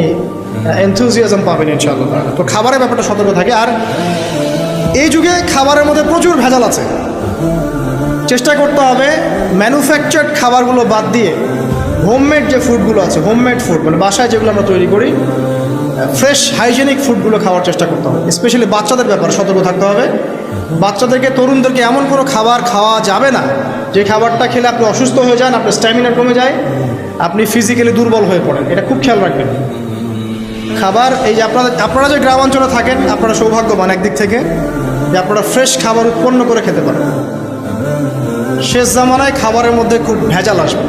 এনথুজিয়াজম পাবেন ইনশাআল্লাহ। তো খাবারের ব্যাপারটা সতর্ক থাকে। আর এই যুগে খাবারের মধ্যে প্রচুর ভেজাল আছে, চেষ্টা করতে হবে ম্যানুফ্যাকচার্ড খাবারগুলো বাদ দিয়ে হোমমেড যে ফুডগুলো আছে, হোমমেড ফুড মানে বাসায় যেগুলো আমরা তৈরি করি, ফ্রেশ হাইজেনিক ফুডগুলো খাওয়ার চেষ্টা করতে হবে। স্পেশালি বাচ্চাদের ব্যাপারে সতর্ক থাকতে হবে। বাচ্চাদেরকে তরুণদেরকে এমন কোনো খাবার খাওয়া যাবে না যে খাবারটা খেলে আপনি অসুস্থ হয়ে যান, আপনার স্ট্যামিনা কমে যায়, আপনি ফিজিক্যালি দুর্বল হয়ে পড়েন। এটা খুব খেয়াল রাখবেন। খাবার এই যে আপনারা যে গ্রামাঞ্চলে থাকেন, আপনারা সৌভাগ্যবান একদিক থেকে যে আপনারা ফ্রেশ খাবার উৎপন্ন করে খেতে পারেন। শেষ জামানায় খাবারের মধ্যে খুব ভেজাল আসবে,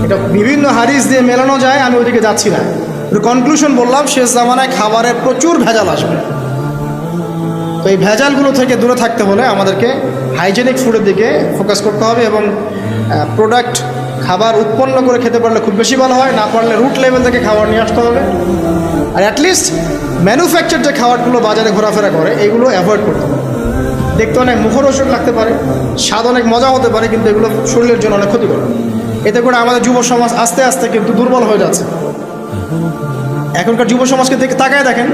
এটা বিভিন্ন হাদিস দিয়ে মেলানো যায়, আমি ওইদিকে যাচ্ছি না। কনক্লুশন বললাম, শেষ জামানায় খাবারে প্রচুর ভেজাল আসবে। তো এই ভেজালগুলো থেকে দূরে থাকতে হলে আমাদেরকে হাইজেনিক ফুডের দিকে ফোকাস করতে হবে এবং প্রোডাক্ট খাবার উৎপন্ন করে খেতে পারলে খুব বেশি ভালো হয়, না পারলে রুট লেভেল থেকে খাবার নিয়ে আসতে হবে। আর অ্যাটলিস্ট ম্যানুফ্যাকচার যে খাবারগুলো বাজারে ঘোরাফেরা করে এগুলো অ্যাভয়েড করতে হবে। দেখতে অনেক মুখরোচক লাগতে পারে, স্বাদ অনেক মজা হতে পারে, কিন্তু এগুলো শরীরের জন্য অনেক ক্ষতিকর। এতে করে আমাদের যুব সমাজ আস্তে আস্তে কিন্তু দুর্বল হয়ে যাচ্ছে। এখনকার যুব সমাজকে দেখে তাকায় দেখেন,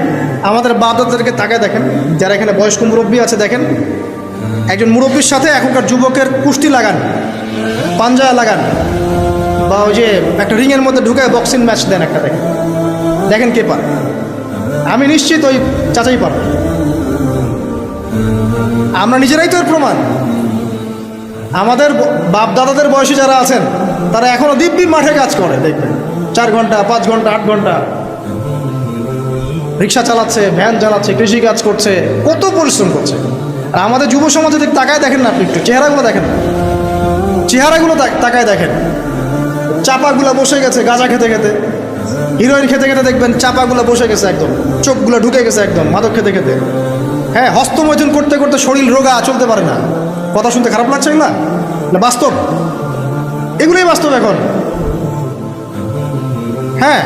আমাদের বাপ-দাদাদেরকে তাকায় দেখেন, যারা এখানে বয়স্ক মুরব্বী আছে, দেখেন একজন মুরব্বীর সাথে এখনকার যুবকের কুস্তি লাগান, পাঞ্জায় লাগান, বা ওই যে একটা রিংয়ের মধ্যে ঢুকে বক্সিং ম্যাচ দেন, একটা দেখেন, দেখেন কে পারে। আমি নিশ্চিত ওই চাচাই পারে। আমরা নিজেরাই তো এর প্রমাণ। আমাদের বাপ দাদাদের বয়সী যারা আছেন তারা এখনও দিব্যি মাঠে কাজ করে, দেখবেন 4 ঘন্টা 5 ঘন্টা 8 ঘন্টা রিক্সা চালাচ্ছে, ভ্যান চালাচ্ছে, কৃষি কাজ করছে, কত পরিশ্রম করছে। আর আমাদের যুব সমাজে তাকায় দেখেন না, আপনি একটু চেহারাগুলো দেখেন, চেহারাগুলো তাকায় দেখেন, চাপাগুলো বসে গেছে গাঁজা খেতে খেতে, হিরোইন খেতে খেতে দেখবেন চাপাগুলো বসে গেছে একদম, চোখগুলো ঢুকে গেছে একদম মাদক খেতে খেতে। হ্যাঁ, হস্তমৈথুন করতে করতে শরীর রোগা, চলতে পারে না। কথা শুনতে খারাপ লাগছে না? বাস্তব, এগুলোই বাস্তব এখন। হ্যাঁ,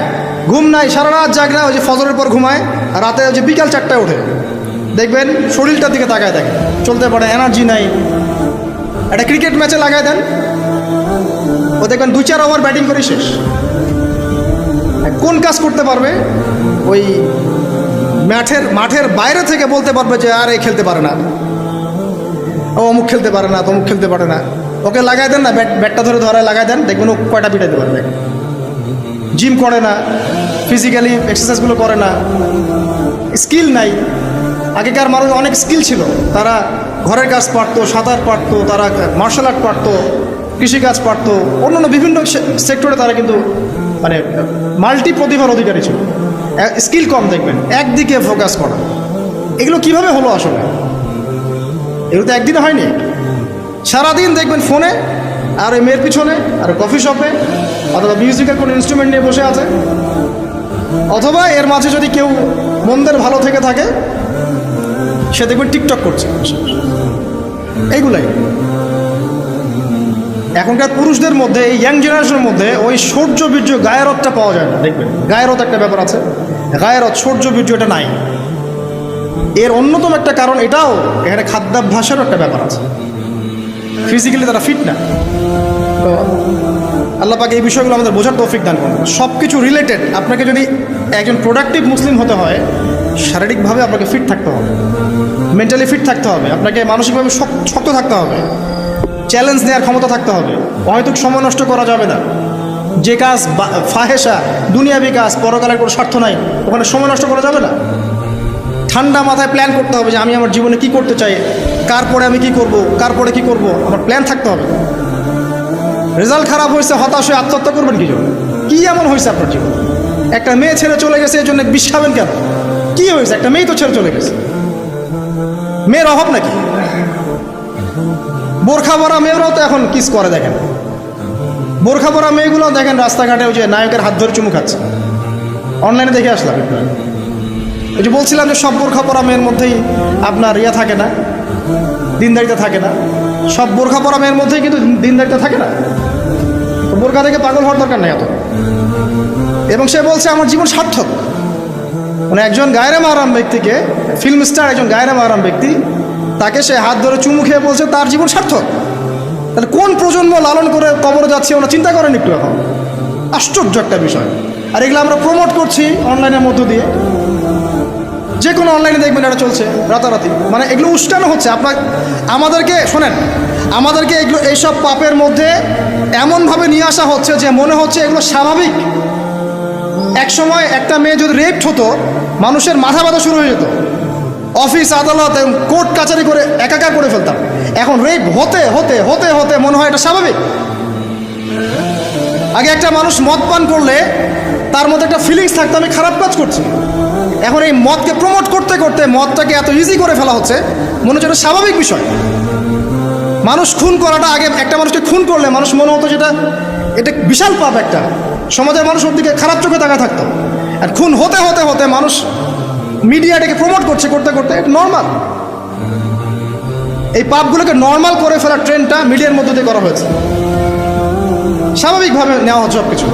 ঘুম নাই, সারা রাত জাগ না, ওই যে ফজরের পর ঘুমায়, আর রাতে ওই যে বিকাল 4টায় ওঠে, দেখবেন শরীরটার দিকে তাকায় দেখে, চলতে পারে, এনার্জি নাই। একটা ক্রিকেট ম্যাচে লাগায় দেন, ও দেখবেন 2-4 ওভার ব্যাটিং করে শেষ। কোন কাজ করতে পারবে? ওই মাঠের বাইরে থেকে বলতে পারবে যে আর এই খেলতে পারে না, ও অমুক খেলতে পারে না, তমুক খেলতে পারে না। ওকে লাগাই দেন না, ব্যাটটা ধরে লাগাই দেন, দেখবেন ও কয়টা পিটাইতে পারবে। জিম করে না, ফিজিক্যালি এক্সারসাইজগুলো করে না, স্কিল নাই। আগেকার মানুষ অনেক স্কিল ছিল, তারা ঘরের কাজ পারতো, সাঁতার পারতো, তারা মার্শাল আর্ট পারতো, কৃষিকাজ পারতো, অন্যান্য বিভিন্ন সেক্টরে তারা কিন্তু মানে মাল্টি প্রতিভার অধিকারী ছিল। স্কিল কম, দেখবেন একদিকে ফোকাস করা। এগুলো কিভাবে হলো আসলে? এগুলো তো একদিনে হয়নি। সারাদিন দেখবেন ফোনে, আর ওই মেয়ের পিছনে, আর কফি শপে, অথবা মিউজিকের কোনো ইনস্ট্রুমেন্ট নিয়ে বসে আছে, অথবা এর মাঝে যদি কেউ মন্দের ভালো থেকে থাকে সে দেখবেন টিকটক করছে। এইগুলাই এখনকার পুরুষদের মধ্যে, এই ইয়াং জেনারেশনের মধ্যে ওই শৌর্য বীর্য গায়েরতটা পাওয়া যায় না। দেখবেন গায়েরত একটা ব্যাপার আছে, গায়েরত শৌর্য বীর্য এটা নাই। এর অন্যতম একটা কারণ এটাও, এখানে খাদ্যাভ্যাসেরও একটা ব্যাপার আছে। ফিজিক্যালি তারা ফিট না। তো আল্লাহ পাক এই বিষয়গুলো আমাদের বোঝার তৌফিক দান করুন। সব কিছু রিলেটেড। আপনাকে যদি একজন প্রোডাক্টিভ মুসলিম হতে হয়, শারীরিকভাবে আপনাকে ফিট থাকতে হবে, মেন্টালি ফিট থাকতে হবে, আপনাকে মানসিকভাবে শক্ত থাকতে হবে, চ্যালেঞ্জ নেওয়ার ক্ষমতা থাকতে হবে, হয়তো সময় নষ্ট করা যাবে না। যে কাজ ফাহেসা, দুনিয়াবি কাজ, পরকালের কোনো স্বার্থ নাই, ওখানে সময় নষ্ট করা যাবে না। ঠান্ডা মাথায় প্ল্যান করতে হবে যে আমি আমার জীবনে কি করতে চাই, কার পরে আমি কি করব, কার পরে কি করব, আমার প্ল্যান থাকতে হবে। রেজাল্ট খারাপ হয়েছে, হতাশ হয়ে আত্মহত্যা করবেন কি জন্য? কী এমন হয়েছে আপনার জীবন? একটা মেয়ে ছেড়ে চলে গেছে, এই জন্য বিষ খাবেন কেন? কী হয়েছে? একটা মেয়ে তো ছেড়ে চলে গেছে, মেয়ের অভাব নাকি? বোরখা পরা মেয়েরাও তো এখন কিস করে, দেখেন বোরখা পরা মেয়েগুলো দেখেন রাস্তাঘাটে ওই যে নায়কের হাত ধরে চুমু খাচ্ছে। অনলাইনে দেখে আসলাম। ওই যে বলছিলাম যে সব বোরখা পরা মেয়ের মধ্যেই আপনার ইয়া থাকে না, দিনদারিতা থাকে না। সব বোরখা পরা মেয়ের মধ্যেই কিন্তু দিনদারিতা থাকে না। বোরখা থেকে পাগল হওয়ার দরকার নেই এত। এবং সে বলছে আমার জীবন সার্থক। মানে একজন গায়রে মাহরাম ব্যক্তিকে, ফিল্ম স্টার একজন গায়রে মাহরাম ব্যক্তি, তাকে সে হাত ধরে চুমু খেয়ে বলছে তার জীবন সার্থক। তাহলে কোন প্রজন্ম লালন করে কবরে যাচ্ছে ওরা চিন্তা করেন একটু এখন? আশ্চর্য একটা বিষয়। আর এগুলো আমরা প্রমোট করছি অনলাইনের মধ্য দিয়ে। যে কোনো অনলাইনে দেখবেন এটা চলছে রাতারাতি। মানে এগুলো উস্কানো হচ্ছে আমাদেরকে। শোনেন, আমাদেরকে এগুলো এইসব পাপের মধ্যে এমনভাবে নিয়ে আসা হচ্ছে যে মনে হচ্ছে এগুলো স্বাভাবিক। এক সময় একটা মেয়ে যদি রেপড হতো, মানুষের মাথা ব্যথা শুরু হয়ে যেত। অফিস আদালত কোর্ট কাচারি করে একাকার করে ফেলতাম। এখন রেপ হতে হতে হতে হতে মনে হয় এটা স্বাভাবিক। আগে একটা মানুষ মদ পান করলে তার মধ্যে একটা ফিলিংস থাকতো আমি খারাপ কাজ করছি। এখন এই মদকে প্রমোট করতে করতে মদটাকে এত ইজি করে ফেলা হচ্ছে, মনে হচ্ছে এটা স্বাভাবিক বিষয়। মানুষ খুন করাটা, আগে একটা মানুষকে খুন করলে মানুষ মনে হতো যেটা এটা বিশাল পাপ, একটা সমাজের মানুষ ওর দিকে খারাপ চোখে তাকা থাকতো। আর খুন হতে হতে হতে মানুষ মিডিয়াটাকে প্রমোট করছে, করতে করতে এটা নর্মাল। এই পাপগুলোকে নর্মাল করে ফেলার ট্রেন্ডটা মিডিয়ার মধ্যে দিয়ে করা হয়েছে, স্বাভাবিকভাবে নেওয়া হচ্ছে সব কিছু।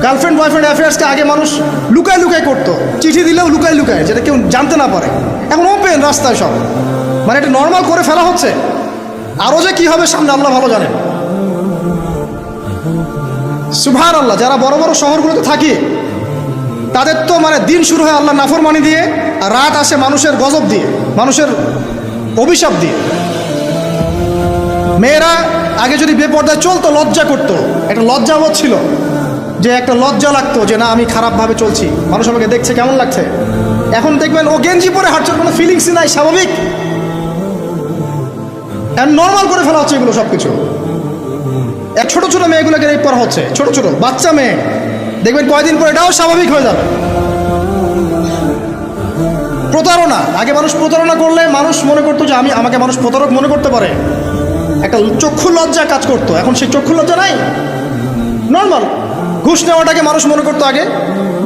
গার্লফ্রেন্ড বয়ফ্রেন্ড অ্যাফেয়ার্সকে আগে মানুষ লুকায় লুকায় করতো, চিঠি দিলেও লুকায় লুকায়, যেটা কেউ জানতে না পারে। এখন ওপেন রাস্তায় সব, মানে এটা নর্মাল করে ফেলা হচ্ছে। আরও যে কী হবে সামনে আল্লাহ ভালো জানেন। সুবহানাল্লাহ। যারা বড় বড় শহরগুলোতে থাকি তাদের তো মানে দিন শুরু হয় আল্লাহ নাফরমানি দিয়ে, আর রাত আসে মানুষের গজব দিয়ে, মানুষের অভিশাপ দিয়ে। মেয়েরা আগে যদি বেপর্দায় চলতো লজ্জা করতো, একটা লজ্জাবোধ ছিল, যে একটা লজ্জা লাগতো যে না আমি খারাপভাবে চলছি, মানুষ আমাকে দেখছে কেমন লাগছে। এখন দেখবেন ও গেঞ্জি পরে হাঁটছে, কোনো ফিলিংসই নাই, স্বাভাবিক। নর্মাল করে ফেলা হচ্ছে এগুলো সব কিছু। এক ছোটো ছোটো মেয়েগুলোকে রেপ করা হচ্ছে, ছোটো ছোটো বাচ্চা মেয়ে, দেখবেন কয়দিন পর এটাও স্বাভাবিক হয়ে যাবে। প্রতারণা, আগে মানুষ প্রতারণা করলে মানুষ মনে করতো যে আমাকে মানুষ প্রতারক মনে করতে পারে, একটা চক্ষু লজ্জা কাজ করতো। এখন সেই চক্ষু লজ্জা নাই, নর্মাল। ঘুষ নেওয়াটাকে মানুষ মনে করতো আগে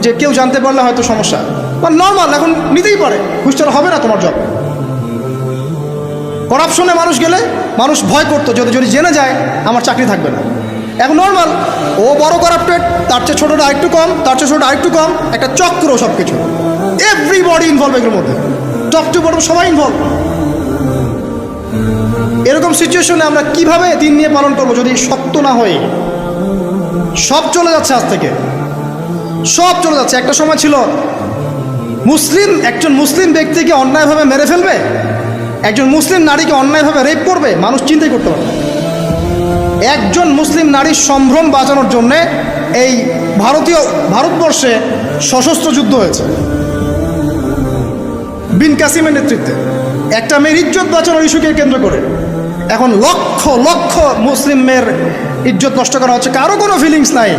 যে কেউ জানতে পারলে হয়তো সমস্যা, বা নর্মাল, এখন নিতেই পারে, ঘুষ ছাড়া হবে না তোমার জব। করাপশনে মানুষ গেলে মানুষ ভয় করতো যদি জেনে যায় আমার চাকরি থাকবে না। এখন নর্মাল, ও বড় করাপ্টেড, তার চেয়ে ছোটোটা আরেকটু কম, তার চেয়ে ছোটো আরেকটু কম, একটা চক্র সব কিছু। এভরিবডি ইনভলভ এগুলোর মধ্যে, টপ টু বটম সবাই ইনভলভ। এরকম সিচুয়েশনে আমরা কিভাবে দিন নিয়ে পালন করবো যদি সত্য না হয়ে? সব চলে যাচ্ছে, আজ থেকে সব চলে যাচ্ছে। একটা সময় ছিল একজন মুসলিম ব্যক্তিকে অন্যায়ভাবে মেরে ফেলবে, একজন মুসলিম নারীকে অন্যায়ভাবে রেপ করবে, মানুষ চিন্তাই করতে পারবে। একজন মুসলিম নারীর সম্ভ্রম বাঁচানোর জন্যে এই ভারতবর্ষে সশস্ত্র যুদ্ধ হয়েছে বিন কাসিমের নেতৃত্বে, একটা মেয়ের ইজ্জত বাঁচানোর ইস্যুকে কেন্দ্র করে। এখন লক্ষ লক্ষ মুসলিম মেয়ের ইজ্জত নষ্ট করা হচ্ছে, কারো কোনো ফিলিংস নাই,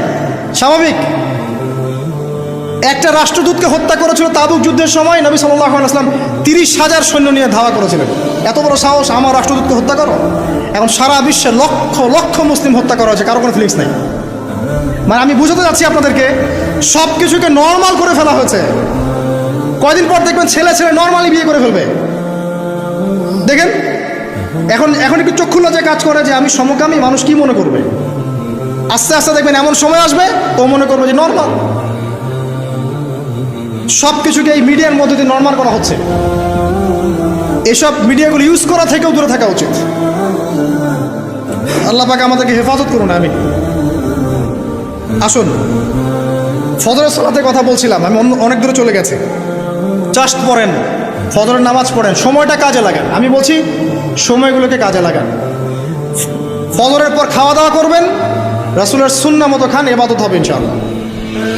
স্বাভাবিক। একটা রাষ্ট্রদূতকে হত্যা করেছিল তাবুক যুদ্ধের সময়, নবী সাল্লাল্লাহু আলাইহি ওয়াসাল্লাম 30,000 সৈন্য নিয়ে ধাওয়া করেছিলেন। এত বড় সাহস, আমার রাষ্ট্রদূতকে হত্যা করো? এখন সারা বিশ্বে লক্ষ লক্ষ মুসলিম হত্যা করা হয়েছে, কারো কোনো ফিলিংস নাই। মানে আমি বুঝাতে যাচ্ছি আপনাদেরকে, সব কিছুকে নর্মাল করে ফেলা হয়েছে। কয়দিন পর দেখবেন ছেলে নর্মালি বিয়ে করে ফেলবে। দেখেন এখন একটু চক্ষু লজ্জায় কাজ করে যে আমি সমকামী, মানুষ কি মনে করবে? আস্তে আস্তে দেখবেন এমন সময় আসবে ও মনে করবে যে নর্মাল। সব কিছুকে এই মিডিয়ার মধ্যে দিয়ে নর্মাল করা হচ্ছে। এসব মিডিয়াগুলো ইউজ করা থেকেও দূরে থাকা উচিত। আল্লাহ পাক আমাদেরকে হেফাজত করুন। আমি আসুন, ফজরের সালাতের কথা বলছিলাম, আমি অনেক দূরে চলে গেছি। জাস্ট পড়েন, ফজরের নামাজ পড়েন, সময়টা কাজে লাগান। আমি বলছি সময়গুলোকে কাজে লাগান। ফজরের পর খাওয়া দাওয়া করবেন, রাসূলের সুন্নাহ মতো খান, ইবাদত হবে ইনশাআল্লাহ।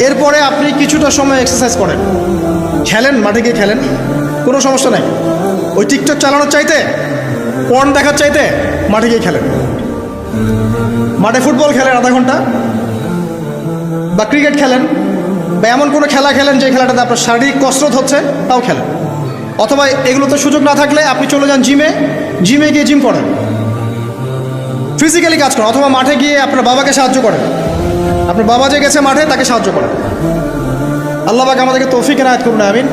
এরপরে আপনি কিছুটা সময় এক্সারসাইজ করেন, খেলেন, মাঠে গিয়ে খেলেন, কোনো সমস্যা নাই। ওই টিকটক চালানোর চাইতে, পর্ন দেখার চাইতে মাঠে গিয়ে খেলেন। মাঠে ফুটবল খেলেন আধা ঘন্টা, বা ক্রিকেট খেলেন, বা এমন কোনো খেলা খেলেন যে খেলাটাতে আপনার শারীরিক কসরত হচ্ছে, তাও খেলেন। অথবা এগুলোতে সুযোগ না থাকলে আপনি চলে যান জিমে গিয়ে জিম করেন, ফিজিক্যালি কাজ করেন। অথবা মাঠে গিয়ে আপনার বাবাকে সাহায্য করেন, আপনার বাবা যে গেছে মাঠে তাকে সাহায্য করেন। আল্লাহ পাক আমাদেরকে তৌফিক এনায়েত করুন, আমিন।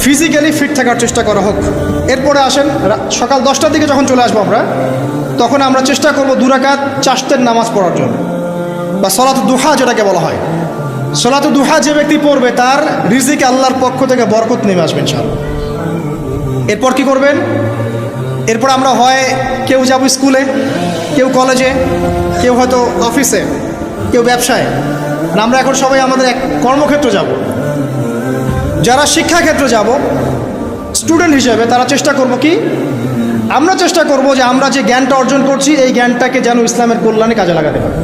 ফিজিক্যালি ফিট থাকার চেষ্টা করা হোক। এরপরে আসেন, সকাল 10টার দিকে যখন চলে আসবো আমরা, তখন আমরা চেষ্টা করব 2 রাকাত চাশতের নামাজ পড়ার জন্য, বা সলাত দুহা যেটাকে বলা হয়। সলাত দুহা যে ব্যক্তি পড়বে তার রিজিকে আল্লাহর পক্ষ থেকে বরকত নেমে আসবে ইনশাআল্লাহ। এরপর কি করবেন? এরপর আমরা হয় কেউ যাব স্কুলে, কেউ কলেজে, কেউ হয়তো অফিসে, কেউ ব্যবসায়। আমরা এখন সবাই আমাদের এক কর্মক্ষেত্র যাব। যারা শিক্ষাক্ষেত্রে যাব স্টুডেন্ট হিসেবে, তারা চেষ্টা করব কি, আমরা চেষ্টা করব যে আমরা যে জ্ঞানটা অর্জন করছি এই জ্ঞানটাকে যেন ইসলামের কল্যাণে কাজে লাগাতে পারি।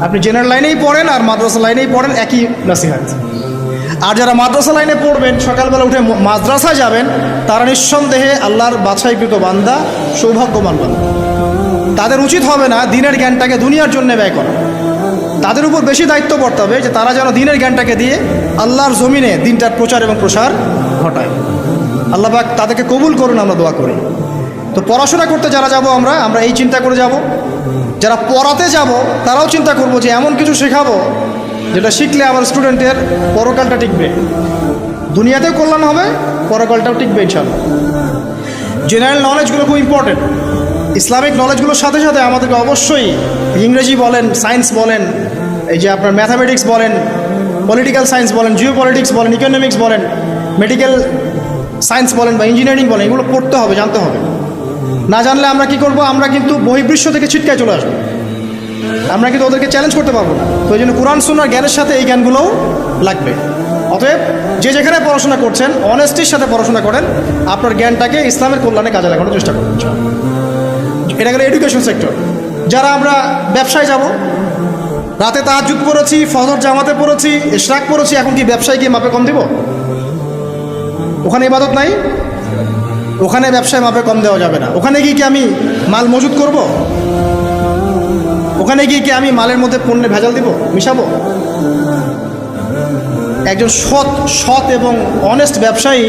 আপনি জেনারেল লাইনেই পড়েন আর মাদ্রাসা লাইনেই পড়েন, একই নসিহত। আর যারা মাদ্রাসা লাইনে পড়বেন, সকালবেলা উঠে মাদ্রাসায় যাবেন, তারা নিঃসন্দেহে আল্লাহর বাছাইকৃত বান্দা, সৌভাগ্যবান বান্দা। তাদের উচিত হবে না দিনের জ্ঞানটাকে দুনিয়ার জন্য ব্যয় করা। তাদের উপর বেশি দায়িত্ব পড়তে হবে যে তারা যেন দিনের জ্ঞানটাকে দিয়ে আল্লাহর জমিনে দিনটার প্রচার এবং প্রসার ঘটায়। আল্লাহ পাক তাদেরকে কবুল করুন, আমরা দোয়া করি। তো পড়াশোনা করতে যারা যাব আমরা এই চিন্তা করে যাব। যারা পড়াতে যাব তারাও চিন্তা করব যে এমন কিছু শেখাবো যেটা শিখলে আমার স্টুডেন্টের পরকালটা টিকবে, দুনিয়াতেও কল্যাণ হবে, পরকালটাও টিকবে ইনশাআল্লাহ। জেনারেল নলেজগুলো খুব ইম্পর্টেন্ট। ইসলামিক নলেজগুলোর সাথে সাথে আমাদেরকে অবশ্যই ইংরেজি বলেন, সায়েন্স বলেন, এই যে আপনার ম্যাথামেটিক্স বলেন, পলিটিক্যাল সায়েন্স বলেন, জিও পলিটিক্স বলেন, ইকোনমিক্স বলেন, মেডিকেল সায়েন্স বলেন বা ইঞ্জিনিয়ারিং বলেন, এগুলো পড়তে হবে, জানতে হবে। না জানলে আমরা কি করব? আমরা কিন্তু বহির্বিশ্ব থেকে ছিটকায় চলে আসবো, আমরা কিন্তু ওদেরকে চ্যালেঞ্জ করতে পারবো না। তো এই জন্য কোরআন সুন্নাহর জ্ঞানের সাথে এই জ্ঞানগুলোও লাগবে। অতএব যে যেখানে পড়াশোনা করছেন অনেস্টির সাথে পড়াশোনা করেন, আপনার জ্ঞানটাকে ইসলামের কল্যাণে কাজে লাগানোর চেষ্টা করুন। এটা গেলে এডুকেশন সেক্টর। যারা আমরা ব্যবসায় যাব, রাতে তাহাজ্জুদ পড়েছি, ফজর জামাতে পড়েছি, ইশরাক পড়েছি, এখন কি ব্যবসায় গিয়ে মাপে কম দিব? ওখানে ইবাদত নাই, ওখানে ব্যবসায় মাপে কম দেওয়া যাবে না। ওখানে গিয়ে কি আমি মাল মজুত করব? ওখানে গিয়ে কি আমি মালের মধ্যে পণ্যে ভেজাল দিব, মিশাবো? একজন সৎ এবং অনেস্ট ব্যবসায়ী,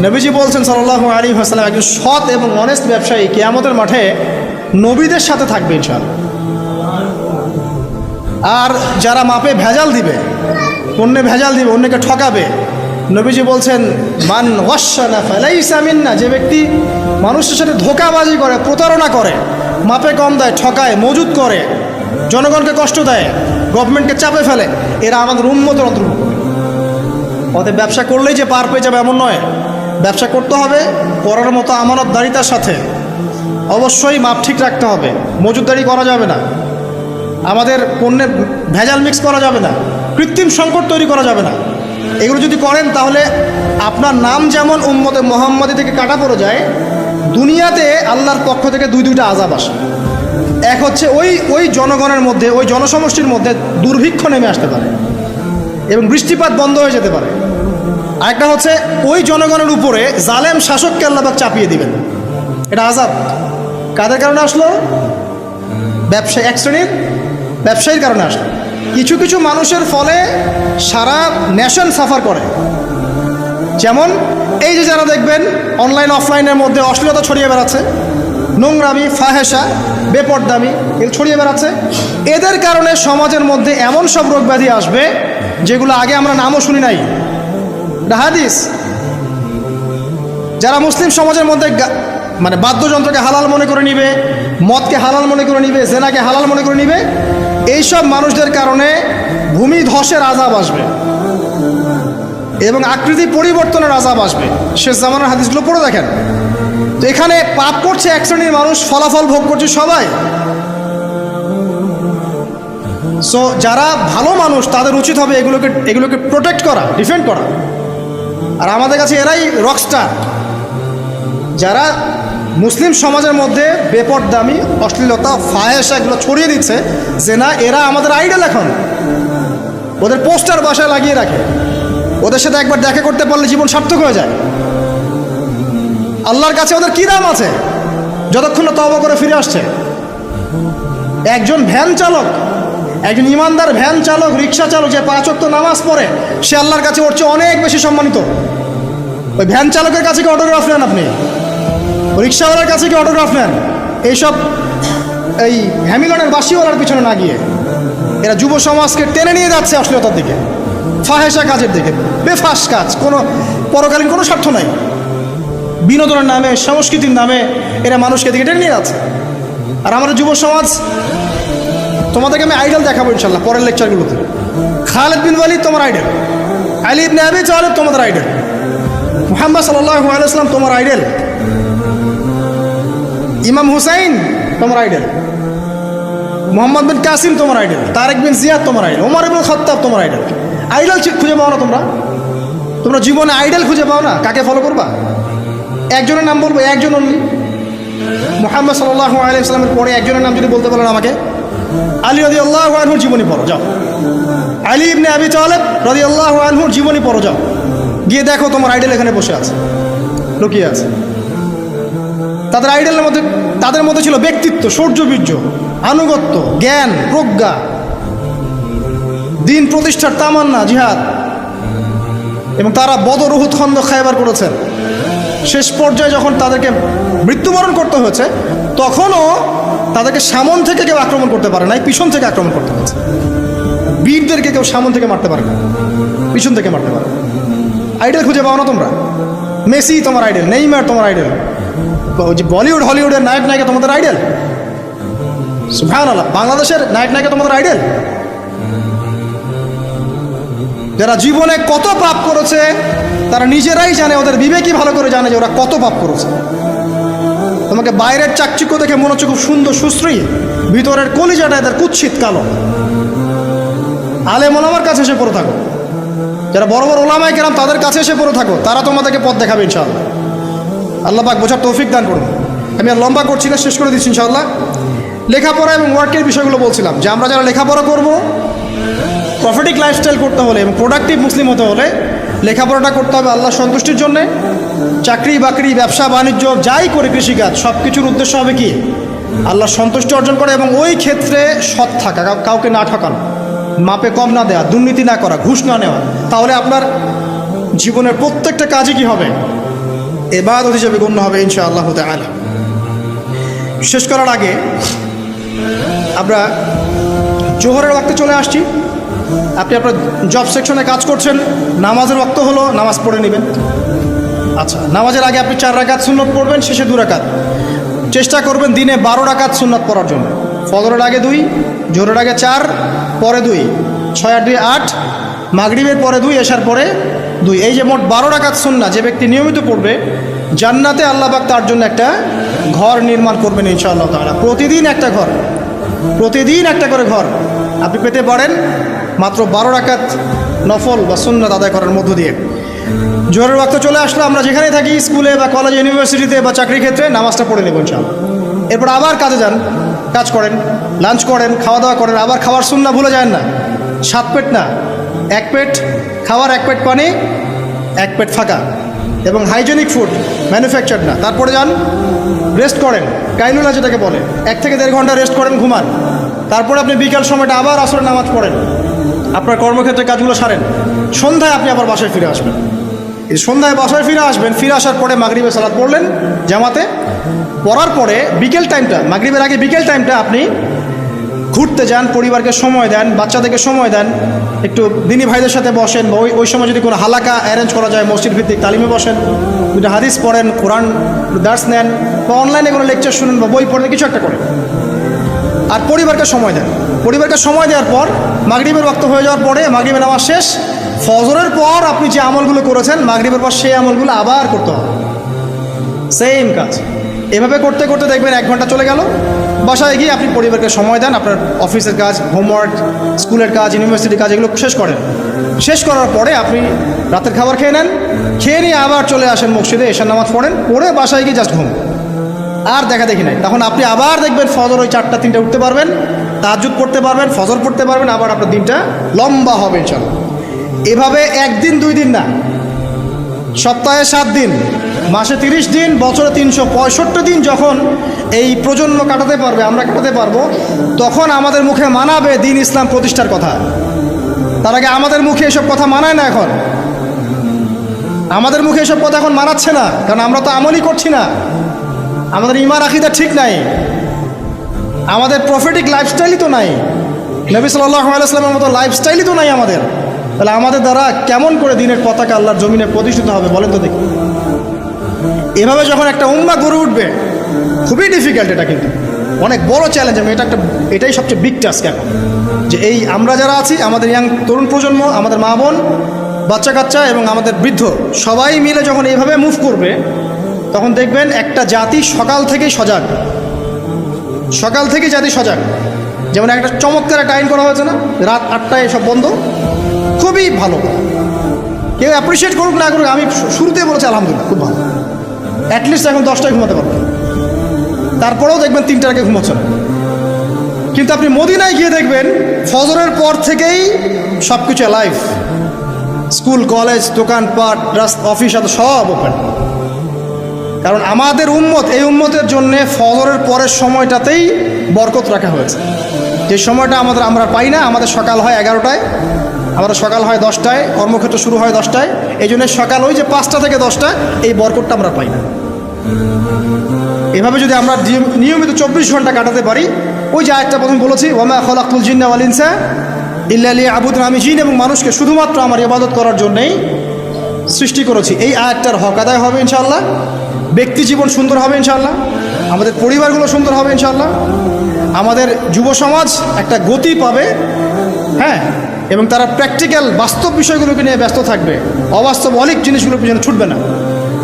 নবীজি বলছেন সাল্লাল্লাহু আলাইহি ওয়াসাল্লাম, একজন সৎ এবং অনেস্ট ব্যবসায়ী কিয়ামতের মাঠে নবীদের সাথে থাকবে ইনশাআল্লাহ। আর যারা মাপে ভেজাল দিবে, পণ্যে ভেজাল দিবে, অন্যকে ঠকাবে, নবীজি বলছেন মান ওয়াশানা ফালাইসা মিন্না, যে ব্যক্তি মানুষের সাথে ধোঁকাবাজি করে, প্রতারণা করে, মাপে কম দেয়, ঠকায়, মজুত করে, জনগণকে কষ্ট দেয়, গভর্নমেন্টকে চাপে ফেলে, এরা আমাদের উম্মতের অন্তর্ভুক্ত। অতএব ব্যবসা করলেই যে পার পেয়ে যাবে এমন নয়। ব্যবসা করতে হবে করার মতো আমানতদারিতার সাথে। অবশ্যই মাপ ঠিক রাখতে হবে, মজুতদারি করা যাবে না, আমাদের পণ্যে ভেজাল মিক্স করা যাবে না, কৃত্রিম সংকট তৈরি করা যাবে না। এগুলো যদি করেন তাহলে আপনার নাম যেমন উম্মতে মুহাম্মাদি থেকে কাটা পড়ে যায়, দুনিয়াতে আল্লাহর পক্ষ থেকে দুইটা আযাব আসে। এক হচ্ছে ওই জনগণের মধ্যে, ওই জনসমষ্টির মধ্যে দুর্ভিক্ষ নেমে আসতে পারে এবং বৃষ্টিপাত বন্ধ হয়ে যেতে পারে। আরেকটা হচ্ছে ওই জনগণের উপরে জালেম শাসককে আল্লাহ পাক চাপিয়ে দিবেন। এটা আযাব কাদের কারণে আসলো? এক শ্রেণীর ব্যবসায়ীর কারণে আসলো। কিছু কিছু মানুষের ফলে সারা নেশন সাফার করে। যেমন এই যে যারা দেখবেন অনলাইন অফলাইনের মধ্যে অশ্লীলতা ছড়িয়ে বেড়াচ্ছে, নোংরামি, ফাহেসা, বেপরদামি এগুলো ছড়িয়ে বেড়াচ্ছে, এদের কারণে সমাজের মধ্যে এমন সব রোগ ব্যাধি আসবে যেগুলো আগে আমরা নামও শুনি নাই। হাদিস, যারা মুসলিম সমাজের মধ্যে মানে বাদ্যযন্ত্রকে হালাল মনে করে নিবে, মদকে হালাল মনে করে নিবে, জেনাকে হালাল মনে করে নিবে, এইসব মানুষদের কারণে ভূমি ধসের আযাব আসবে এবং আকৃতি পরিবর্তনের আযাব আসবে। শেষ জামানার হাদিসগুলো পড়ে দেখেন। তো এখানে পাপ করছে এক শ্রেণীর মানুষ, ফলাফল ভোগ করছে সবাই। সো যারা ভালো মানুষ তাদের উচিত হবে এগুলোকে প্রোটেক্ট করা, ডিফেন্ড করা। আর আমাদের কাছে এরাই রকস্টার, যারা মুসলিম সমাজের মধ্যে বেপরদামি, অশ্লীলতা, ফাহেসা এগুলো ছড়িয়ে দিচ্ছে, যে না এরা আমাদের আইডল। এখন ওদের পোস্টার বাসায় লাগিয়ে রাখে, ওদের সাথে একবার দেখা করতে পারলে জীবন সার্থক হয়ে যায়। আল্লাহর কাছে ওদের কী দাম আছে যতক্ষণ না তওবা করে ফিরে আসছে? একজন ভ্যান চালক, একজন ইমানদার ভ্যান চালক, রিক্সা চালক যে 5 ওয়াক্ত নামাজ পড়ে, সে আল্লাহর কাছে ওর চেয়ে অনেক বেশি সম্মানিত। ওই ভ্যান চালকের কাছে কি অটোগ্রাফ নেন আপনি? রিক্সাওয়ালার কাছে কি অটোগ্রাফ নেন? এইসব এই হ্যামিলনের বাসিওয়ালার পিছনে না গিয়ে এরা যুব সমাজকে টেনে নিয়ে যাচ্ছে অশ্লীলতার দিকে, ফাহেসা কাজের দিকে, বেফাস কাজ, কোনো পরকালীন কোনো স্বার্থ নাই। বিনোদনের নামে, সংস্কৃতির নামে এরা মানুষকে দিকে টেনে নিয়ে যাচ্ছে। আর আমাদের যুব সমাজ, তোমাদেরকে আমি আইডল দেখাবো ইনশাল্লাহ পরের লেকচারগুলোতে। খালিদ বিন ওয়ালিদ তোমার আইডল, আলী ইবনে আবি তালিব তোমাদের আইডল, মুহাম্মদ সাল্লাল্লাহু আলাইহি ওয়াসাল্লাম তোমার আইডল, ইমাম হুসাইন তোমার আইডল, মোহাম্মদ বিন কাসিম তোমার আইডল, তারেক বিন জিয়াদ তোমার আইডল, ওমর ইবনে খাত্তাব তোমার আইডল। আইডল খুঁজে পাও না তোমরা জীবনে আইডল খুঁজে পাও না? কাকে ফলো করবা? একজনের নাম বলবো, একজন অনলি, মুহাম্মদ সাল্লাল্লাহু আলাইহি ওয়াসাল্লামের পরে একজনের নাম যদি বলতে পারেন আমাকে, আলী রাদিয়াল্লাহু আনহুর জীবনী পড়ো যাও, আলী ইবনে আবি তালিব রাদিয়াল্লাহু আনহুর জীবনী পড়ো যাও, গিয়ে দেখো তোমার আইডল এখানে বসে আছে। লুকিয়ে আছে। তাদের আইডলের মধ্যে তাদের মধ্যে ছিল ব্যক্তিত্ব, শৌর্যবীর্য, আনুগত্য, জ্ঞান, প্রজ্ঞা, দিন প্রতিষ্ঠার তামান্না, জিহাদ। এবং তারা বদর, উহুদ, খন্দক, খায়বার করেছেন। শেষ পর্যায়ে যখন তাদেরকে মৃত্যুবরণ করতে হয়েছে, তখনও তাদেরকে সামন থেকে কেউ আক্রমণ করতে পারে নাই, পিছন থেকে আক্রমণ করতে হয়েছে। বীরদেরকে কেউ সামন থেকে মারতে পারে না, পিছন থেকে মারতে পারে। আইডল খুঁজে পাও না তোমরা? মেসি তোমার আইডল, নেইমার তোমার আইডল, যে বলিউড হলিউডের নায়ক নায়িকা তোমাদের আইডল? সুবহানাল্লাহ, বাংলাদেশের নায়ক নায়িকা তোমাদের আইডল? যারা জীবনে কত পাপ করেছে তারা নিজেরাই জানে, ওদের বিবেকই ভালো করে জানে যে ওরা কত পাপ করেছে। তোমাকে বাইরের চাকচিক্য দেখে মনে হচ্ছে খুব সুন্দর সুশ্রী, ভিতরের কলিজাটা এদের কুৎসিত কালো। আলেম ওলামার কাছে এসে পড়ে থাকো, যারা বড় বড় ওলামায়ে কেরাম তাদের কাছে এসে পড়ে থাকো, তারা তোমাদেরকে পথ দেখাবে ইনশাআল্লাহ। আল্লাহ পাক বোঝার তৌফিক দান করুন। আমি আর লম্বা করছি না, শেষ করে দিচ্ছি ইনশাআল্লাহ। লেখাপড়া এবং ওয়ার্কের বিষয়গুলো বলছিলাম যে আমরা যারা লেখাপড়া করব, প্রফিটিক লাইফস্টাইল করতে হলে এবং প্রোডাক্টিভ মুসলিম হতে হলে লেখাপড়াটা করতে হবে আল্লাহ সন্তুষ্টির জন্যে। চাকরি বাকরি, ব্যবসা বাণিজ্য যাই করে, কৃষিকাজ, সব কিছুর উদ্দেশ্য হবে কি? আল্লাহ সন্তুষ্টি অর্জন করে এবং ওই ক্ষেত্রে সৎ থাকা, কাউকে না ঠকানো, মাপে কম না দেওয়া, দুর্নীতি না করা, ঘুষ না নেওয়া। তাহলে আপনার জীবনের প্রত্যেকটা কাজই কি হবে? ইবাদত হিসেবে গণ্য হবে ইনশাআল্লাহ তাআলা। শেষ করার আগে আমরা জোহরের ওয়াক্তে চলে আসছি। আপনি আপনার জব সেকশনে কাজ করছেন, নামাজের ওয়াক্ত হলো, নামাজ পড়ে নেবেন। আচ্ছা, নামাজের আগে আপনি 4 রাকাত সুন্নত পড়বেন, শেষে 2 রাকাত। চেষ্টা করবেন দিনে 12 রাকাত সুন্নত পড়ার জন্য। ফজরের আগে 2, জোহরের আগে 4, পরে 2, 6 আর 2 8, মাগরিবের পরে 2, এশার পরে 2। এই যে মোট 12 রাকাত সুন্নাত যে ব্যক্তি নিয়মিত পড়বে, জান্নাতে আল্লাহ পাক তার জন্য একটা ঘর নির্মাণ করবেন ইনশাআল্লাহ তাআলা। প্রতিদিন একটা ঘর, প্রতিদিন একটা করে ঘর আপনি পেতে পারেন মাত্র 12 রাকাত নফল বা সুন্নাত আদায় করার মধ্য দিয়ে। জোহরের ওয়াক্ত চলে আসলো, আমরা যেখানেই থাকি, স্কুলে বা কলেজে, ইউনিভার্সিটিতে বা চাকরি ক্ষেত্রে, নামাজটা পড়ে নেব ইনশাআল্লাহ। এরপর আবার কাজে যান, কাজ করেন, লাঞ্চ করেন, খাওয়া দাওয়া করেন। আবার খাওয়ার সুন্নাহ ভুলে যান না। 7 পেট না, 1 পেট খাওয়ার, 1 পেট পানি, 1 পেট ফাঁকা, এবং হাইজেনিক ফুড, ম্যানুফ্যাকচার না। তারপরে যান, রেস্ট করেন, কাইলুলা যেটাকে বলে, 1 থেকে 1.5 ঘন্টা রেস্ট করেন, ঘুমান। তারপরে আপনি বিকাল সময়টা আবার আসরের নামাজ পড়েন, আপনার কর্মক্ষেত্রে কাজগুলো সারেন। সন্ধ্যায় আপনি আবার বাসায় ফিরে আসবেন। এই সন্ধ্যায় বাসায় ফিরে আসবেন, ফিরে আসার পরে মাগরিবের সালাত পড়লেন জামাতে। পড়ার পরে বিকেল টাইমটা, মাগরিবের আগে বিকেল টাইমটা আপনি ঘুরতে যান, পরিবারকে সময় দেন, বাচ্চাদেরকে সময় দেন, একটু দিনী ভাইদের সাথে বসেন, বা ওই সময় যদি কোনো হালাকা অ্যারেঞ্জ করা যায়, মসজিদ ভিত্তিক তালিমে বসেন, দুটো হাদিস পড়েন, কোরআন দার্স নেন, বা অনলাইনে কোনো লেকচার শুনেন বা বই পড়েন, কিছু একটা করেন। আর পরিবারকে সময় দেন। পরিবারকে সময় দেওয়ার পর মাগরিবের ওয়াক্ত হয়ে যাওয়ার পরে, মাগরিবের নামাজ শেষ, ফজরের পর আপনি যে আমলগুলো করেছেন মাগরিবের পর, সেই আমলগুলো আবার করতে হবে, সেম কাজ। এভাবে করতে করতে দেখবেন 1 ঘন্টা চলে গেল। বাসায় গিয়ে আপনি পরিবারকে সময় দেন, আপনার অফিসের কাজ, হোমওয়ার্ক, স্কুলের কাজ, ইউনিভার্সিটির কাজ, এগুলো শেষ করেন। শেষ করার পরে আপনি রাতের খাবার খেয়ে নেন, খেয়ে নিয়ে আবার চলে আসেন মসজিদে, এশার নামাজ পড়েন, পড়ে বাসায় গিয়ে জাস্ট ঘুম, আর দেখা দেখি নাই। তখন আপনি আবার দেখবেন ফজর ওই 4টা 3টে উঠতে পারবেন, তাহাজ্জুদ পড়তে পারবেন, ফজর পড়তে পারবেন, আবার আপনার দিনটা লম্বা হবে ইনশাআল্লাহ। এভাবে 1 দিন 2 দিন না, সপ্তাহে 7 দিন, মাসে 30 দিন, বছরে 365 দিন যখন এই প্রজন্ম কাটাতে পারবে, আমরা কাটাতে পারবো, তখন আমাদের মুখে মানাবে দিন ইসলাম প্রতিষ্ঠার কথা। তার আগে আমাদের মুখে এসব কথা মানায় না। এখন আমাদের মুখে এসব কথা এখন মানাচ্ছে না, কারণ আমরা তো আমলই করছি না। আমাদের ঈমান আকীদা ঠিক নাই, আমাদের প্রফেটিক লাইফস্টাইলই তো নাই, নবী সাল্লাল্লাহু আলাইহি ওয়াসাল্লামের মতো লাইফস্টাইলই তো নাই আমাদের। তাহলে আমাদের দ্বারা কেমন করে দিনের পতাকা আল্লাহর জমিনে প্রতিষ্ঠিত হবে বলেন তো দেখি? এভাবে যখন একটা উম্মাহ গড়ে উঠবে, খুবই ডিফিকাল্ট এটা, কিন্তু অনেক বড় চ্যালেঞ্জ। আমি এটাই সবচেয়ে বিগ টাস্ক এখন, যে এই আমরা যারা আছি, আমাদের ইয়াং তরুণ প্রজন্ম, আমাদের মা বোন, বাচ্চা কাচ্চা এবং আমাদের বৃদ্ধ, সবাই মিলে যখন এইভাবে মুভ করবে, তখন দেখবেন একটা জাতি সকাল থেকেই সজাগ, সকাল থেকে জাতি সজাগ। যেমন একটা চমৎকার একটা আইন করা হয়েছে না, রাত 8টায় সব বন্ধ, খুবই ভালো। কেউ অ্যাপ্রিসিয়েট করুক না করুক, আমি শুরুতেই বলেছি আলহামদুলিল্লাহ, খুব ভালো। অ্যাটলিস্ট এখন 10টায় ঘুমাতে পারবেন, তারপরেও দেখবেন 3টার আগে ঘুমাচ্ছে না। কিন্তু আপনি মদিনায় গিয়ে দেখবেন ফজরের পর থেকেই সব কিছু লাইভ, স্কুল, কলেজ, দোকানপাট, অফিস, সব ওপেন। কারণ আমাদের উম্মত, এই উম্মতের জন্য ফজরের পরের সময়টাতেই বরকত রাখা হয়েছে। যে সময়টা আমরা পাই না, আমাদের সকাল হয় 11টায়, আমাদের সকাল হয় 10টায়, কর্মক্ষেত্র শুরু হয় 10টায়, এই জন্য সকাল ওই যে 5টা থেকে 10টা এই বরকতটা আমরা পাই না। এভাবে যদি আমরা নিয়মিত 24 ঘন্টা কাটাতে পারি, ওই যে আয়াতটা প্রথমে বলেছি, ওয়ামা খালাকতুল জিন্না ওয়াল ইনসা ইল্লা লিয়াবুদুন, আমি জিন এবং মানুষকে শুধুমাত্র আমার ইবাদত করার জন্যই সৃষ্টি করেছি, এই আয়াতটার হক আদায় হবে ইনশাআল্লাহ। ব্যক্তি জীবন সুন্দর হবে ইনশাআল্লাহ, আমাদের পরিবারগুলো সুন্দর হবে ইনশাআল্লাহ, আমাদের যুব সমাজ একটা গতি পাবে, হ্যাঁ, এবং তারা প্র্যাকটিক্যাল বাস্তব বিষয়গুলোকে নিয়ে ব্যস্ত থাকবে, অবাস্তব অলিক জিনিসগুলোর পিছনে ছুটবে না।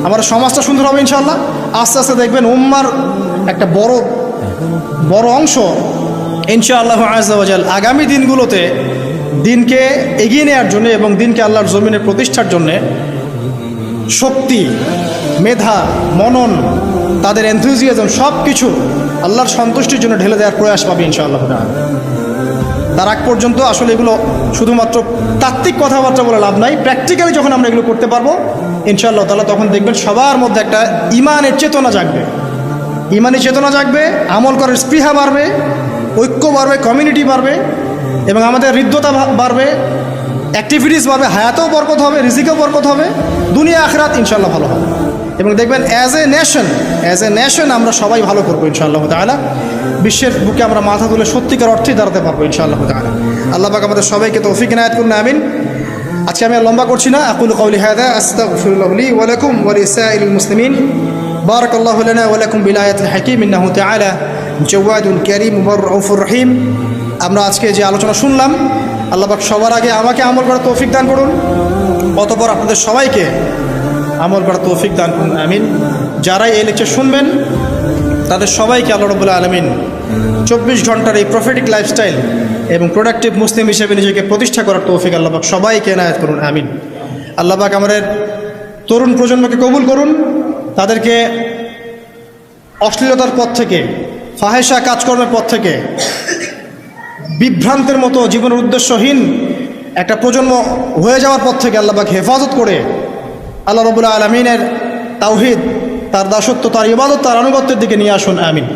আমাদের সমাজটা সুন্দর হবে ইনশাআল্লাহ। আস্তে আস্তে দেখবেন উম্মার একটা বড় অংশ ইনশাআল্লাহ আযজা ওয়া জাল আগামী দিনগুলোতে দিনকে এগিয়ে নেওয়ার জন্য এবং দিনকে আল্লাহর জমিনে প্রতিষ্ঠার জন্যে শক্তি, মেধা, মনন, তাদের এনথুজিয়াজম সব কিছু আল্লাহর সন্তুষ্টির জন্য ঢেলে দেওয়ার প্রয়াস পাবে ইনশাআল্লাহ। তার আগ পর্যন্ত আসলে এগুলো শুধুমাত্র তাত্ত্বিক কথাবার্তা বলে লাভ নাই, প্র্যাকটিক্যালি যখন আমরা এগুলো করতে পারবো ইনশাআল্লাহ তাআলা, তখন দেখবেন সবার মধ্যে একটা ইমানের চেতনা জাগবে, ইমানি চেতনা জাগবে, আমল করার স্পৃহা বাড়বে, ঐক্য বাড়বে, কমিউনিটি বাড়বে, এবং আমাদের হৃদ্যতা বাড়বে, অ্যাক্টিভিটিস বাড়বে, হায়াতেও বরকত হবে, রিজিকেও বরকত হবে, দুনিয়া আখিরাত ইনশাআল্লাহ ভালো হবে। এবং দেখবেন অ্যাজ এ নেশন আমরা সবাই ভালো করবো ইনশাআল্লাহ তাআলা। বিশ্বের বুকে আমরা মাথা তুলে সত্যিকার অর্থেই দাঁড়াতে পারবো ইনশাআল্লাহ তাআলা। আল্লাহ পাক আমাদের সবাইকে তৌফিক ইনায়াত করুন, আমিন। আজকে আমি আর লম্বা করছি না, আকুলু কাউলি হাযা আস্তাগফিরুল্লাহ লি ওয়া লাকুম ওয়া লিসাইরিল মুসলিমিন। বারাকাল্লাহু লানা ওয়া লাকুম বিল আয়াতিল হাকীম, ইন্নাহু তাআলা জাওয়াদুল কারীম ওয়া রাউফুর রহিম। আমরা আজকে যে আলোচনা শুনলাম, আল্লাহ পাক সবার আগে আমাকে আমল করার তৌফিক দান করুন, অতঃপর আপনাদের সবাইকে আমল করার তৌফিক দান করুন, আমিন। যারাই এই লেকচার শুনবেন তাদের সবাইকে আল্লাহ রাব্বুল আলামিন 24 ঘন্টার এই প্রফেটিক লাইফস্টাইল এবং প্রোডাক্টিভ মুসলিম হিসেবে নিজেকে প্রতিষ্ঠা করার তৌফিক আল্লাহ পাক সবাইকে এনায়েত করুন, আমিন। আল্লাহ পাক আমাদের তরুণ প্রজন্মকে কবুল করুন, তাদেরকে অশ্লীলতার পথ থেকে, ফাহেসা কাজকর্মের পথ থেকে, বিভ্রান্তের মতো জীবনের উদ্দেশ্যহীন একটা প্রজন্ম হয়ে যাওয়ার পথ থেকে আল্লাহ পাক হেফাজত করে আল্লাহ রাব্বুল আলামিনের তাওহীদ, তার দাসত্ব, তার ইবাদত, তার আনুগত্যের দিকে নিয়ে আসুন, আমিন।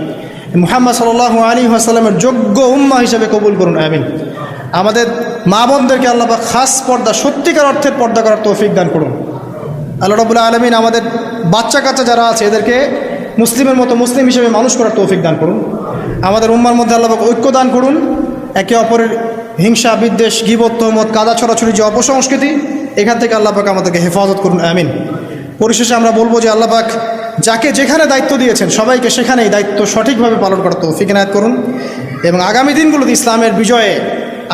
মুহাম্মদ সাল্লাল্লাহু আলাইহি ওয়াসাল্লামের যোগ্য উম্মাহ হিসেবে কবুল করুন, আমিন। আমাদের মা বোনদেরকে আল্লাহ পাক খাস পর্দা, সত্যিকার অর্থের পর্দা করার তৌফিক দান করুন। আল্লাহ রাব্বুল আলামিন আমাদের বাচ্চা কাচ্চা যারা আছে এদেরকে মুসলিমের মতো মুসলিম হিসেবে মানুষ করার তৌফিক দান করুন। আমাদের উম্মার মধ্যে আল্লাহ পাক ঐক্য দান করুন, একে অপরের হিংসা, বিদ্বেষ, গীবত, তহমত, কাদা ছড়াছড়ি যে অপসংস্কৃতি, এখান থেকে আল্লাহ পাক আমাদেরকে হেফাজত করুন, আমিন। পরিশেষে আমরা বলবো যে আল্লাহ পাক যাকে যেখানে দায়িত্ব দিয়েছেন সবাইকে সেখানেই দায়িত্ব সঠিকভাবে পালন করার তৌফিক ইনায়াত করুন, এবং আগামী দিনগুলোতে ইসলামের বিজয়ে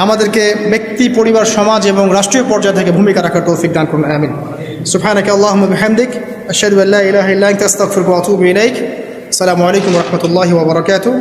আমাদেরকে ব্যক্তি, পরিবার, সমাজ এবং রাষ্ট্রীয় পর্যায় থেকে ভূমিকা রাখার তৌফিক দান করুন, আমিন। সুবহানাকা আল্লাহুম্মা বিহামদিক আশহাদু আল্লা ইলাহা ইল্লা আনতা আস্তাগফিরুকা ওয়া আতুবু ইলাইক। আসসালামু আলাইকুম ওয়া রাহমাতুল্লাহি ওয়া বারাকাতুহু।